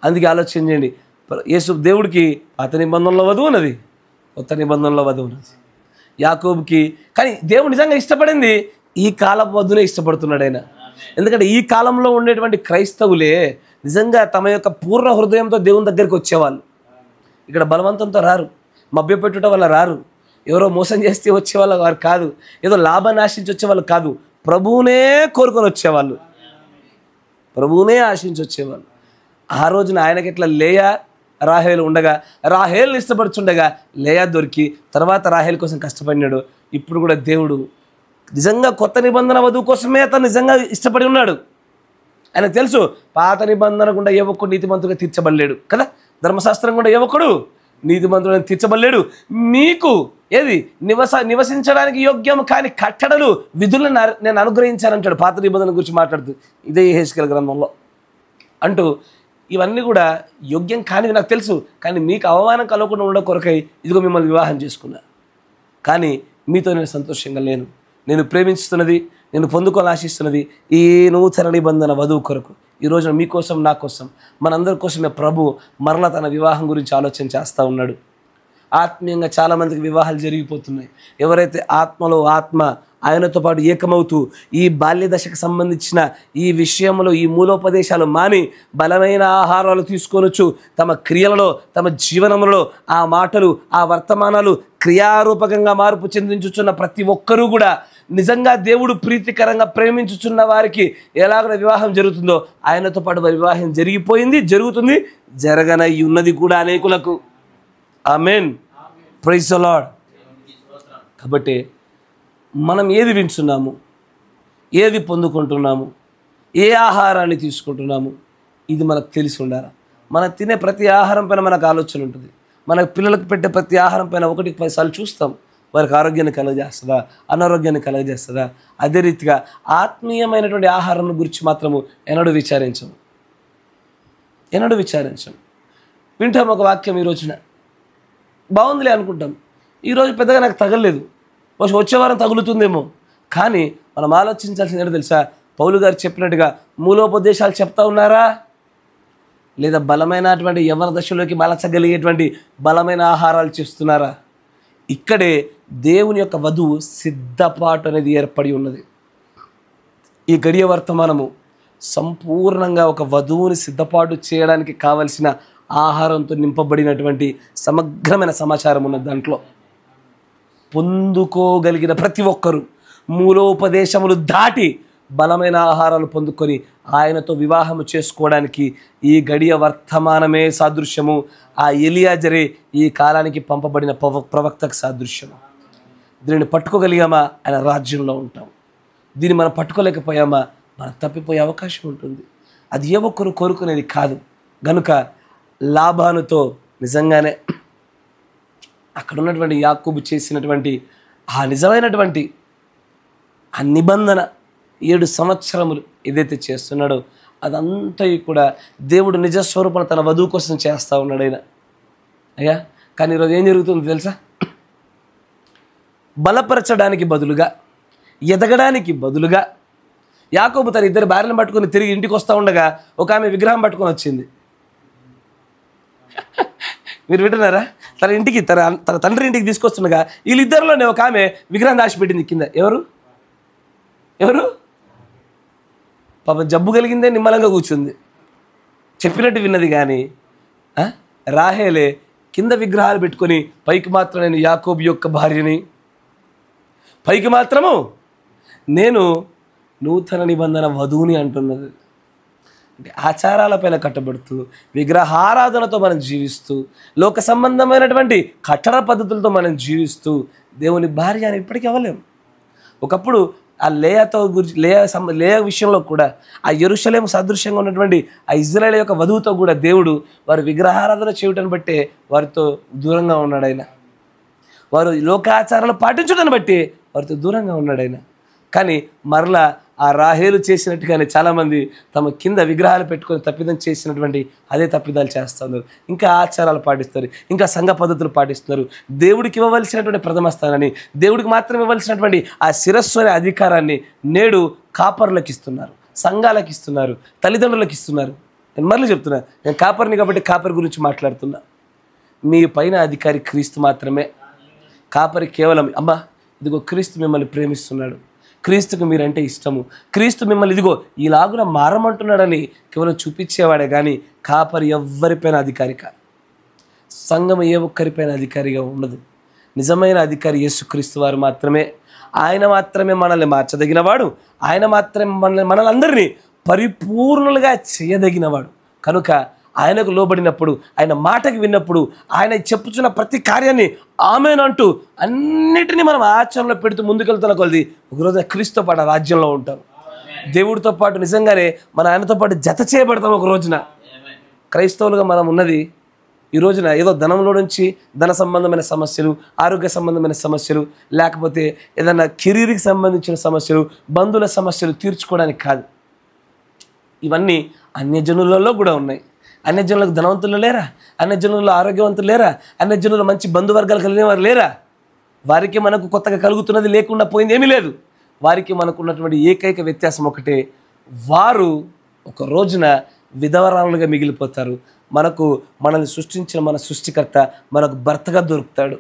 అందుకే ఆలోచన చేయండి, యేసు దేవుడికి పాత నిబంధనలో వధువు ఉన్నది, కొత్త నిబంధనలో వధువు ఉన్నది. యాకోబుకి కానీ దేవుడు నిజంగా ఇష్టపడింది ఈ కాలపు వధువునే ఇష్టపడుతున్నాడు ఆయన. ఎందుకంటే ఈ కాలంలో ఉండేటువంటి క్రైస్తవులే నిజంగా తమ యొక్క పూర్ణ హృదయంతో దేవుని దగ్గరికి వచ్చేవాళ్ళు. ఇక్కడ బలవంతంతో రారు, మభ్యపెట్టుట వల్ల రారు, ఎవరో మోసం చేస్తే వచ్చేవాళ్ళు వారు కాదు, ఏదో లాభాన్ని ఆశించి వచ్చేవాళ్ళు కాదు, ప్రభువునే కోరుకొని వచ్చేవాళ్ళు, ప్రభువునే ఆశించి వచ్చేవాళ్ళు. ఆ రోజున ఆయనకి ఎట్లా లేయా రాహేలు ఉండగా రాహేల్ని ఇష్టపడుచుండగా లేయా దొరికి తర్వాత రాహేల్ కోసం కష్టపడినాడు. ఇప్పుడు కూడా దేవుడు నిజంగా కొత్త నిబంధన వధువు కోసమే అతను నిజంగా ఇష్టపడి ఉన్నాడు. ఆయనకు తెలుసు పాత నిబంధన గుండా ఏ ఒక్కడు నీతిమంతుగా తీర్చబడలేడు కదా, ధర్మశాస్త్రం గుండా ఏ ఒక్కడు నీతిమంతులను తీర్చబడలేడు. మీకు ఏది నివసించడానికి యోగ్యం కాని కట్టడలు విధులను నేను అనుగ్రహించానంటాడు పాత నిబంధన గురించి మాట్లాడుతూ ఇదే యెహెజ్కేలు గ్రంథంలో అంటూ. ఇవన్నీ కూడా యోగ్యం కానివి నాకు తెలుసు, కానీ మీకు అవమానం కలగకుండా ఉండే కొరకై ఇదిగో మిమ్మల్ని వివాహం చేసుకున్నా. కానీ మీతో నేను సంతోషంగా లేను. నేను ప్రేమించుతున్నది, నేను పొందుకోవాలని ఆశిస్తున్నది ఈ నూతన నిబంధన వధువు కొరకు. ఈ రోజున మీకోసం, నా కోసం, మనందరి కోసమే ప్రభు మరలా తన వివాహం గురించి ఆలోచన చేస్తూ ఉన్నాడు. ఆత్మీయంగా చాలామందికి వివాహాలు జరిగిపోతున్నాయి. ఎవరైతే ఆత్మలో ఆత్మ ఆయనతో పాటు ఏకమవుతూ ఈ బాల్య దశకు సంబంధించిన ఈ విషయంలో ఈ మూలోపదేశాలు మాని బలమైన ఆహారాలు తీసుకొనొచ్చు తమ క్రియలలో, తమ జీవనంలో ఆ మాటలు, ఆ వర్తమానాలు క్రియారూపకంగా మార్పు చెందించుచున్న ప్రతి ఒక్కరూ కూడా నిజంగా దేవుడు ప్రీతికరంగా ప్రేమించుచున్న వారికి ఎలాగ వివాహం జరుగుతుందో ఆయనతో పాటు వారి వివాహం జరిగిపోయింది, జరుగుతుంది, జరగనై ఉన్నది కూడా అనేకులకు. ఆమేన్, ప్రైజ్ ది లార్డ్. కాబట్టి మనం ఏది వింటున్నాము, ఏది పొందుకుంటున్నాము, ఏ ఆహారాన్ని తీసుకుంటున్నాము, ఇది మనకు తెలిసి ఉండాలి. మనం తినే ప్రతి ఆహారం పైన మనకు ఆలోచన ఉంటుంది. మన పిల్లలకు పెట్టే ప్రతి ఆహారం పైన 1-10 సార్లు చూస్తాం, వారికి ఆరోగ్యాన్ని కలగజేస్తుందా, అనారోగ్యాన్ని కలగజేస్తుందా. అదే రీతిగా ఆత్మీయమైనటువంటి ఆహారం గురించి మాత్రము ఎన్నడూ విచారించము. వింటాం ఒక వాక్యం, ఈ రోజున బాగుందిలే అనుకుంటాం, ఈరోజు పెద్దగా నాకు తగలలేదు, వచ్చే వారం తగులుతుందేమో. కానీ మనం ఆలోచించాల్సింది ఏంటో తెలుసా? పౌలు గారు చెప్పినట్టుగా మూలోపదేశాలు చెప్తా ఉన్నారా, లేదా బలమైనటువంటి యవ్వన దశలోకి మలచగలిగేటువంటి బలమైన ఆహారాలు చేస్తున్నారా? ఇక్కడే దేవుని యొక్క వధువు సిద్ధపాటు అనేది ఏర్పడి ఉన్నది. ఈ గడియ వర్తమానము సంపూర్ణంగా ఒక వధువుని సిద్ధపాటు చేయడానికి కావలసిన ఆహారంతో నింపబడినటువంటి సమగ్రమైన సమాచారం ఉన్నది. దాంట్లో పొందుకోగలిగిన ప్రతి ఒక్కరూ మూలోపదేశములు దాటి బలమైన ఆహారాలు పొందుకొని ఆయనతో వివాహము చేసుకోవడానికి ఈ గడియ వర్తమానమే సాదృశ్యము. ఆ ఎలియాజరే ఈ కాలానికి పంపబడిన ప్రవక్తకు సాదృశ్యము. దీనిని పట్టుకోగలిగామా ఆయన రాజ్యంలో ఉంటాం. దీన్ని మనం పట్టుకోలేకపోయామా మనం తప్పిపోయే అవకాశం ఉంటుంది. అది ఏ ఒక్కరు కోరుకునేది కాదు. గనుక లాబానుతో నిజంగానే అక్కడ ఉన్నటువంటి యాకోబు చేసినటువంటి ఆ నిజమైనటువంటి ఆ నిబంధన 7 సంవత్సరములు ఏదైతే చేస్తున్నాడో అదంతా కూడా దేవుడు నిజస్వరూపణ తన వధువు కోసం చేస్తూ ఉన్నాడు ఆయన. అయ్యా కానీ ఈరోజు ఏం జరుగుతుంది తెలుసా? బలపరచడానికి బదులుగా, ఎదగడానికి బదులుగా యాకోబు తన 2 భార్యలను పట్టుకొని తిరిగి ఇంటికి వస్తూ ఉండగా ఒక ఆమె విగ్రహం పట్టుకొని వచ్చింది. మీరు వింటున్నారా? తన ఇంటికి తన తండ్రి ఇంటికి తీసుకొస్తుండగా వీళ్ళిద్దరిలోనే ఒక ఆమె విగ్రహం దాచిపెట్టింది కింద. ఎవరు పాపం జబ్బు కలిగిందే నిమ్మలంగా కూర్చుంది, చెప్పినట్టు విన్నది. కానీ రాహేలే కింద విగ్రహాలు పెట్టుకొని పైకి మాత్రం నేను యాకోబు యొక్క భార్యని, పైకి మాత్రము నేను నూతన నిబంధన వధువుని అంటున్నది. అంటే ఆచారాలపైన కట్టబడుతూ విగ్రహారాధనతో మనం జీవిస్తూ లోక సంబంధమైనటువంటి కట్టడ పద్ధతులతో మనం జీవిస్తూ దేవుని భార్య అని ఇప్పటికీ అవ్వలేము. ఒకప్పుడు ఆ లేయాతో గురించి లేయా విషయంలో కూడా ఆ యెరూషలేము సదృశ్యంగా ఉన్నటువంటి ఆ ఇజ్రాయేల్ యొక్క వధువుతో కూడా దేవుడు వారు విగ్రహారాధన చేయటాన్ని బట్టే వారితో దూరంగా ఉన్నాడు ఆయన. వారు లోకాచారాలు పాటించడాన్ని బట్టి వారితో దూరంగా ఉన్నాడు ఆయన. కానీ మరలా ఆ రాహేలు చేసినట్టుగానే చాలామంది తమ కింద విగ్రహాలు పెట్టుకొని తప్పిదం చేసినటువంటి అదే తప్పిదాలు చేస్తున్నారు. ఇంకా ఆచారాలు పాటిస్తారు, ఇంకా సంఘ పద్ధతులు పాటిస్తున్నారు. దేవుడికి ఇవ్వవలసినటువంటి ప్రథమ స్థానాన్ని, దేవుడికి మాత్రం ఇవ్వవలసినటువంటి ఆ శిరస్సు అనే అధికారాన్ని నేడు కాపర్లకు ఇస్తున్నారు, సంఘాలకు ఇస్తున్నారు, తల్లిదండ్రులకు ఇస్తున్నారు. నేను మళ్ళీ చెప్తున్నా, నేను కాపర్ని కాబట్టి కాపర్ గురించి మాట్లాడుతున్నా. మీ పైన అధికారి క్రీస్తు మాత్రమే. కాపరి కేవలం అమ్మా ఇదిగో క్రీస్తు మిమ్మల్ని ప్రేమిస్తున్నాడు, క్రీస్తుకు మీరంటే ఇష్టము, క్రీస్తు మిమ్మల్ని ఇదిగో ఇలాగున మారమంటున్నాడని కేవలం చూపించేవాడే. కానీ కాపరి ఎవ్వరిపైన అధికారి కాదు. సంఘం ఏ ఒక్కరిపైన అధికారిగా ఉండదు. నిజమైన అధికారి యేసుక్రీస్తు వారు మాత్రమే. ఆయన మాత్రమే మనల్ని మార్చదగినవాడు. ఆయన మాత్రమే మనలందరినీ పరిపూర్ణులుగా చేయదగినవాడు. కనుక ఆయనకు లోబడినప్పుడు, ఆయన మాటకి విన్నప్పుడు, ఆయన చెప్పుచున్న ప్రతి కార్యాన్ని ఆమేనంటూ అన్నిటినీ మనం ఆచరణలో పెడుతూ ముందుకెళ్తున్న కొలది ఒకరోజు క్రీస్తుతో పాటు రాజ్యంలో ఉంటాం. దేవుడితో పాటు నిజంగానే మన ఆయనతో పాటు జత చేయబడతాం ఒక రోజున. క్రైస్తవులుగా మనం ఉన్నది ఈ రోజున ఏదో ధనంలో నుంచి ధన సంబంధమైన సమస్యలు, ఆరోగ్య సంబంధమైన సమస్యలు, లేకపోతే ఏదైనా కెరీర్కి సంబంధించిన సమస్యలు, బంధువుల సమస్యలు తీర్చుకోవడానికి కాదు. ఇవన్నీ అన్యజనులలో కూడా ఉన్నాయి. అన్యజనులకు ధనవంతులు లేరా? అన్యజనుల్లో ఆరోగ్యవంతులు లేరా? అన్యజనులు మంచి బంధువర్గాలు కలిగిన వారు లేరా? వారికి మనకు కొత్తగా కలుగుతున్నది లేకుండా పోయింది ఏమీ లేదు. వారికి మనకు ఉన్నటువంటి ఏకైక వ్యత్యాసం ఒకటే, వారు ఒక రోజున విధవరాలుగా మిగిలిపోతారు. మనల్ని సృష్టించిన మన సృష్టికర్త మనకు భర్తగా దొరుకుతాడు.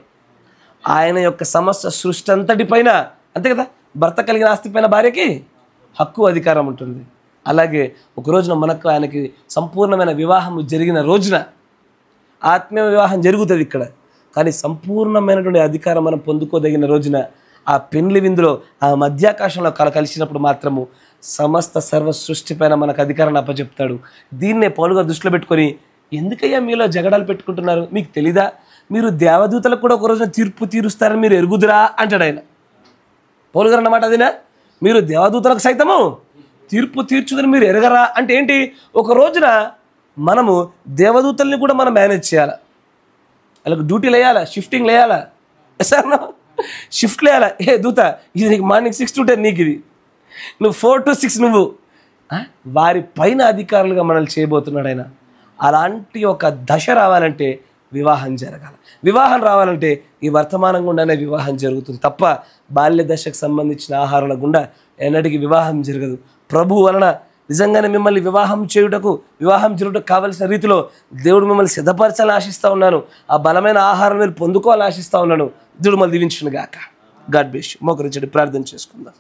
ఆయన యొక్క సమస్త సృష్టి అంతటిపైన, అంతే కదా, భర్త కలిగిన ఆస్తిపైన భార్యకి హక్కు అధికారం ఉంటుంది. అలాగే ఒక రోజున మనకు ఆయనకి సంపూర్ణమైన వివాహం జరిగిన రోజున ఆత్మీయ వివాహం జరుగుతుంది ఇక్కడ. కానీ సంపూర్ణమైనటువంటి అధికారం మనం పొందుకోదగిన రోజున ఆ పెండ్లి విందులో ఆ మధ్యాకాశంలో కలిసినప్పుడు మాత్రము సమస్త సర్వ సృష్టిపైన మనకు అధికారాన్ని అప్పచెప్తాడు. దీన్నే పౌలుగా దృష్టిలో పెట్టుకొని, ఎందుకయ్యా మీలో జగడాలు పెట్టుకుంటున్నారు? మీకు తెలీదా? మీరు దేవదూతలకు కూడా ఒక రోజున తీర్పు తీరుస్తారని మీరు ఎరుగుదురా అంటాడు ఆయన. పౌలు గారు అన్నమాట అదినా, మీరు దేవదూతలకు సైతము తీర్పు తీర్చుదని మీరు ఎరగరా అంటే ఏంటి? ఒక రోజున మనము దేవదూతల్ని కూడా మనం మేనేజ్ చేయాలి. వాళ్ళకి డ్యూటీలు వేయాలా, షిఫ్టింగ్ వేయాలా, సార్ షిఫ్ట్లు వేయాలా. ఏ దూత ఇది నీకు మార్నింగ్ 6 to 10, నీకు ఇది నువ్వు 4 to 6 నువ్వు. వారి పైన అధికారులుగా మనల్ని చేయబోతున్నాడు ఆయన. అలాంటి ఒక దశ రావాలంటే వివాహం జరగాలి. వివాహం రావాలంటే ఈ వర్తమానం గుండానే వివాహం జరుగుతుంది తప్ప బాల్య దశకు సంబంధించిన ఆహారాల గుండా ఎన్నటికీ వివాహం జరగదు. ప్రభు వలన నిజంగానే మిమ్మల్ని వివాహం జరుగుటకు కావలసిన రీతిలో దేవుడు మిమ్మల్ని సిద్ధపరచాలని ఆశిస్తూ ఉన్నాను. ఆ బలమైన ఆహారం మీరు పొందుకోవాలని ఆశిస్తూ ఉన్నాను. దేవుడు మళ్ళీ దీవించును గాక. God bless you. మోకరించండి, ప్రార్థన చేసుకుందాం.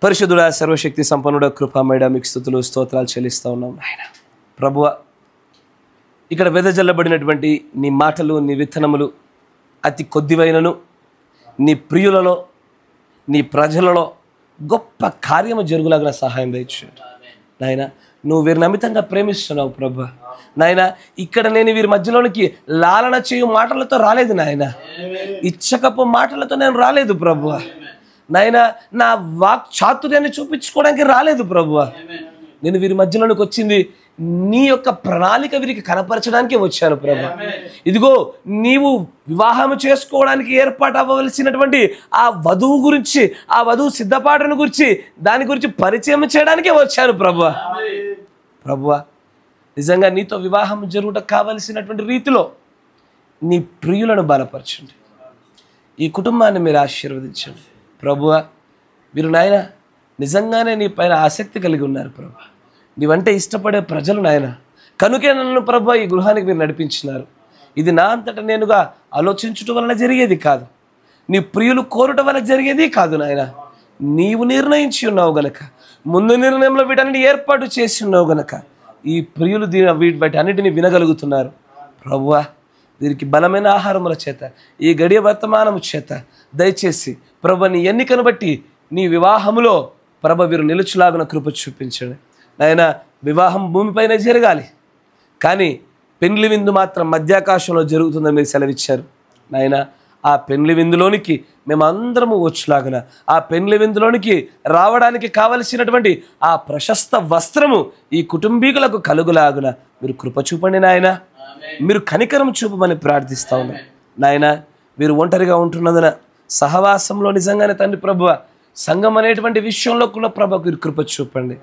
పరిశుద్ధుడా, సర్వశక్తి సంపన్నుడా, కృపామయుడా, మీకు స్తుతులు స్తోత్రాలు చెల్లిస్తూ ఉన్నాం నాయన. ప్రభువా, ఇక్కడ వెదజల్లబడినటువంటి నీ మాటలు, నీ విత్తనములు అతి కొద్దివైనను నీ ప్రియులలో, నీ ప్రజలలో గొప్ప కార్యము జరుగులాగా సహాయం దయచేయండి నాయన. నువ్వు వీరిని అమితంగా ప్రేమిస్తున్నావు ప్రభు నాయన. ఇక్కడ నేను వీరి మధ్యలోనికి లాలన చేయు మాటలతో రాలేదు నాయన, ఇచ్చకపు మాటలతో నేను రాలేదు ప్రభు నాయన. నా వాక్ చాతుర్యాన్ని చూపించుకోవడానికి రాలేదు ప్రభు. నేను వీరి మధ్యలోనికి వచ్చింది నీ యొక్క ప్రణాళిక వీరికి కనపరచడానికి వచ్చాను ప్రభు. ఇదిగో నీవు వివాహం చేసుకోవడానికి ఏర్పాటు అవ్వవలసినటువంటి ఆ వధువు గురించి, ఆ వధువు సిద్ధపాటును గురించి, దాని గురించి పరిచయం చేయడానికే వచ్చాను ప్రభు. ప్రభువా, నిజంగా నీతో వివాహం జరుగుట కావలసినటువంటి రీతిలో నీ ప్రియులను బలపరచండి. ఈ కుటుంబాన్ని మీరు ఆశీర్వదించండి ప్రభువా. మీరు నాయన నిజంగానే నీ పైన ఆసక్తి కలిగి ఉన్నారు ప్రభు. నీవంటే ఇష్టపడే ప్రజలు నాయన, కనుకే నన్ను ప్రభు ఈ గృహానికి మీరు నడిపించినారు. ఇది నా అంతటా నేనుగా ఆలోచించటం వలన జరిగేది కాదు, నీ ప్రియులు కోరుట వలన జరిగేది కాదు నాయన. నీవు నిర్ణయించి ఉన్నావు గనక, ముందు నిర్ణయంలో వీటన్నిటి ఏర్పాటు చేసి ఉన్నావు గనక ఈ ప్రియులు వాటి అన్నిటిని వినగలుగుతున్నారు ప్రభువా. వీరికి బలమైన ఆహారముల చేత, ఈ గడియ వర్తమానము చేత దయచేసి ప్రభు నీ ఎన్నికను బట్టి నీ వివాహములో ప్రభు వీరు నిలుచులాగున కృప చూపించండి నాయన. వివాహం భూమిపైన జరగాలి, కానీ పెండ్లి విందు మాత్రం మధ్యాకాశంలో జరుగుతుందని మీరు సెలవిచ్చారు నాయన. ఆ పెండ్లి విందులోనికి మేమందరము వచ్చులాగున, ఆ పెండ్లి విందులోనికి రావడానికి కావలసినటువంటి ఆ ప్రశస్త వస్త్రము ఈ కుటుంబీకులకు కలుగులాగున మీరు కృప చూపండి నాయన. మీరు కనికరం చూపమని ప్రార్థిస్తా ఉన్నాం నాయన. మీరు ఒంటరిగా ఉంటున్నందున సహవాసంలో నిజంగానే తండ్రి ప్రభువ, సంఘం అనేటువంటి విషయంలో కూడా ప్రభు మీరు కృప చూపండి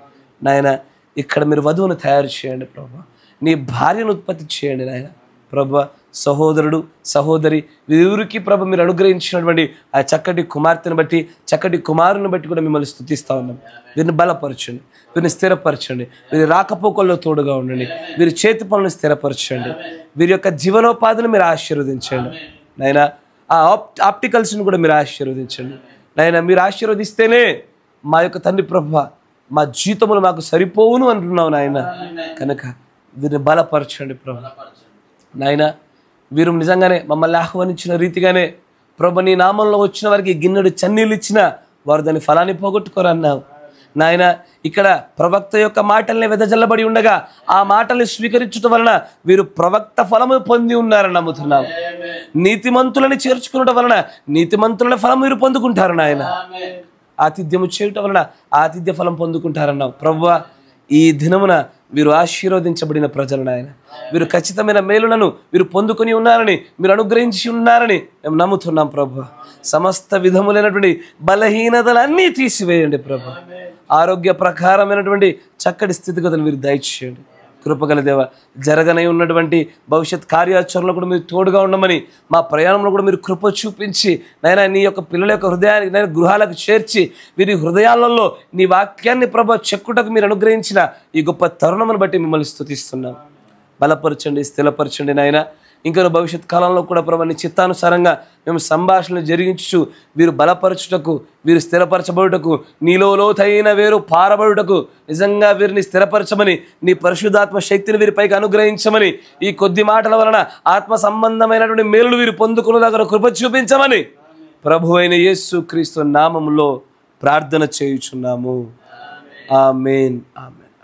నాయన. ఇక్కడ మీరు వధువును తయారు చేయండి ప్రభు, నీ భార్యను ఉత్పత్తి చేయండి నాయన. ప్రభు, సహోదరుడు సహోదరి వీరికి ప్రభు మీరు అనుగ్రహించినటువంటి ఆ చక్కటి కుమార్తెను బట్టి, చక్కటి కుమారుని బట్టి కూడా మిమ్మల్ని స్తుతిస్తూ ఉన్నాం. వీరిని బలపరచండి, వీరిని స్థిరపరచండి, వీరి రాకపోకల్లో తోడుగా ఉండండి, వీరి చేతి పనులను స్థిరపరచండి, వీరి యొక్క జీవనోపాధిని మీరు ఆశీర్వదించండి నాయన. ఆ ఆప్టికల్స్ని కూడా మీరు ఆశీర్వదించండి నాయన. మీరు ఆశీర్వదిస్తేనే మా యొక్క తండ్రి ప్రభు మా జీతములు మాకు సరిపోవును అంటున్నావు నాయన. కనుక వీరిని బలపరచండి ప్రభు నాయన. వీరు నిజంగానే మమ్మల్ని ఆహ్వానించిన రీతిగానే ప్రభు నీ నామంలో వచ్చిన వారికి గిన్నెడు చన్నీళ్ళు ఇచ్చినా వారు దాని ఫలాన్ని పోగొట్టుకోరన్నావు నాయన. ఇక్కడ ప్రవక్త యొక్క మాటల్ని వెదజల్లబడి ఉండగా ఆ మాటల్ని స్వీకరించడం వలన వీరు ప్రవక్త ఫలము పొంది ఉన్నారని నమ్ముతున్నాం. నీతిమంతులని చేర్చుకునడం వలన నీతిమంతుల ఫలం మీరు పొందుకుంటారు నాయన. ఆతిథ్యము చేయటం వలన ఆతిథ్య ఫలం పొందుకుంటారన్నావు ప్రభువా. ఈ దినమున వీరు ఆశీర్వదించబడిన ప్రజలు నాయన. వీరు ఖచ్చితమైన మేలులను వీరు పొందుకొని ఉన్నారని, మీరు అనుగ్రహించి ఉన్నారని మేము నమ్ముతున్నాం ప్రభు. సమస్త విధములైనటువంటి బలహీనతలన్నీ తీసివేయండి ప్రభు. ఆరోగ్య ప్రకారమైనటువంటి చక్కటి స్థితిగతులు మీరు దయచేయండి కృపగల దేవ. జరగనై ఉన్నటువంటి భవిష్యత్ కార్యాచరణలో కూడా మీరు తోడుగా ఉండమని, మా ప్రయాణంలో కూడా మీరు కృప చూపించి నాయన నీ యొక్క పిల్లల యొక్క హృదయానికి నేను గృహాలకు చేర్చి వీరి హృదయాలలో నీ వాక్యాన్ని ప్రభు చెక్కుటకు మీరు అనుగ్రహించిన ఈ గొప్ప తరుణమును బట్టి మిమ్మల్ని స్తుతిస్తున్నాం. బలపరచండి, స్థిరపరచండి నాయన. ఇంకా భవిష్యత్ కాలంలో కూడా ప్రభు నీ చిత్తానుసారంగా మేము సంభాషణలు జరిగించు వీరు బలపరచుటకు, వీరు స్థిరపరచబడుటకు, నీలో లోతైన వేరు పారబడుటకు నిజంగా వీరిని స్థిరపరచమని, నీ పరిశుద్ధాత్మ శక్తిని వీరిపైకి అనుగ్రహించమని, ఈ కొద్ది మాటల వలన ఆత్మ సంబంధమైనటువంటి మేలులు వీరు పొందుకునేలాగా కృప చూపించమని ప్రభు అయిన యేసు క్రీస్తు నామములో ప్రార్థన చేయుచున్నాము. ఆమేన్, ఆమేన్.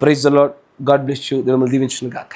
Praise the lord. God bless you. దేవుని దీవించును గాక.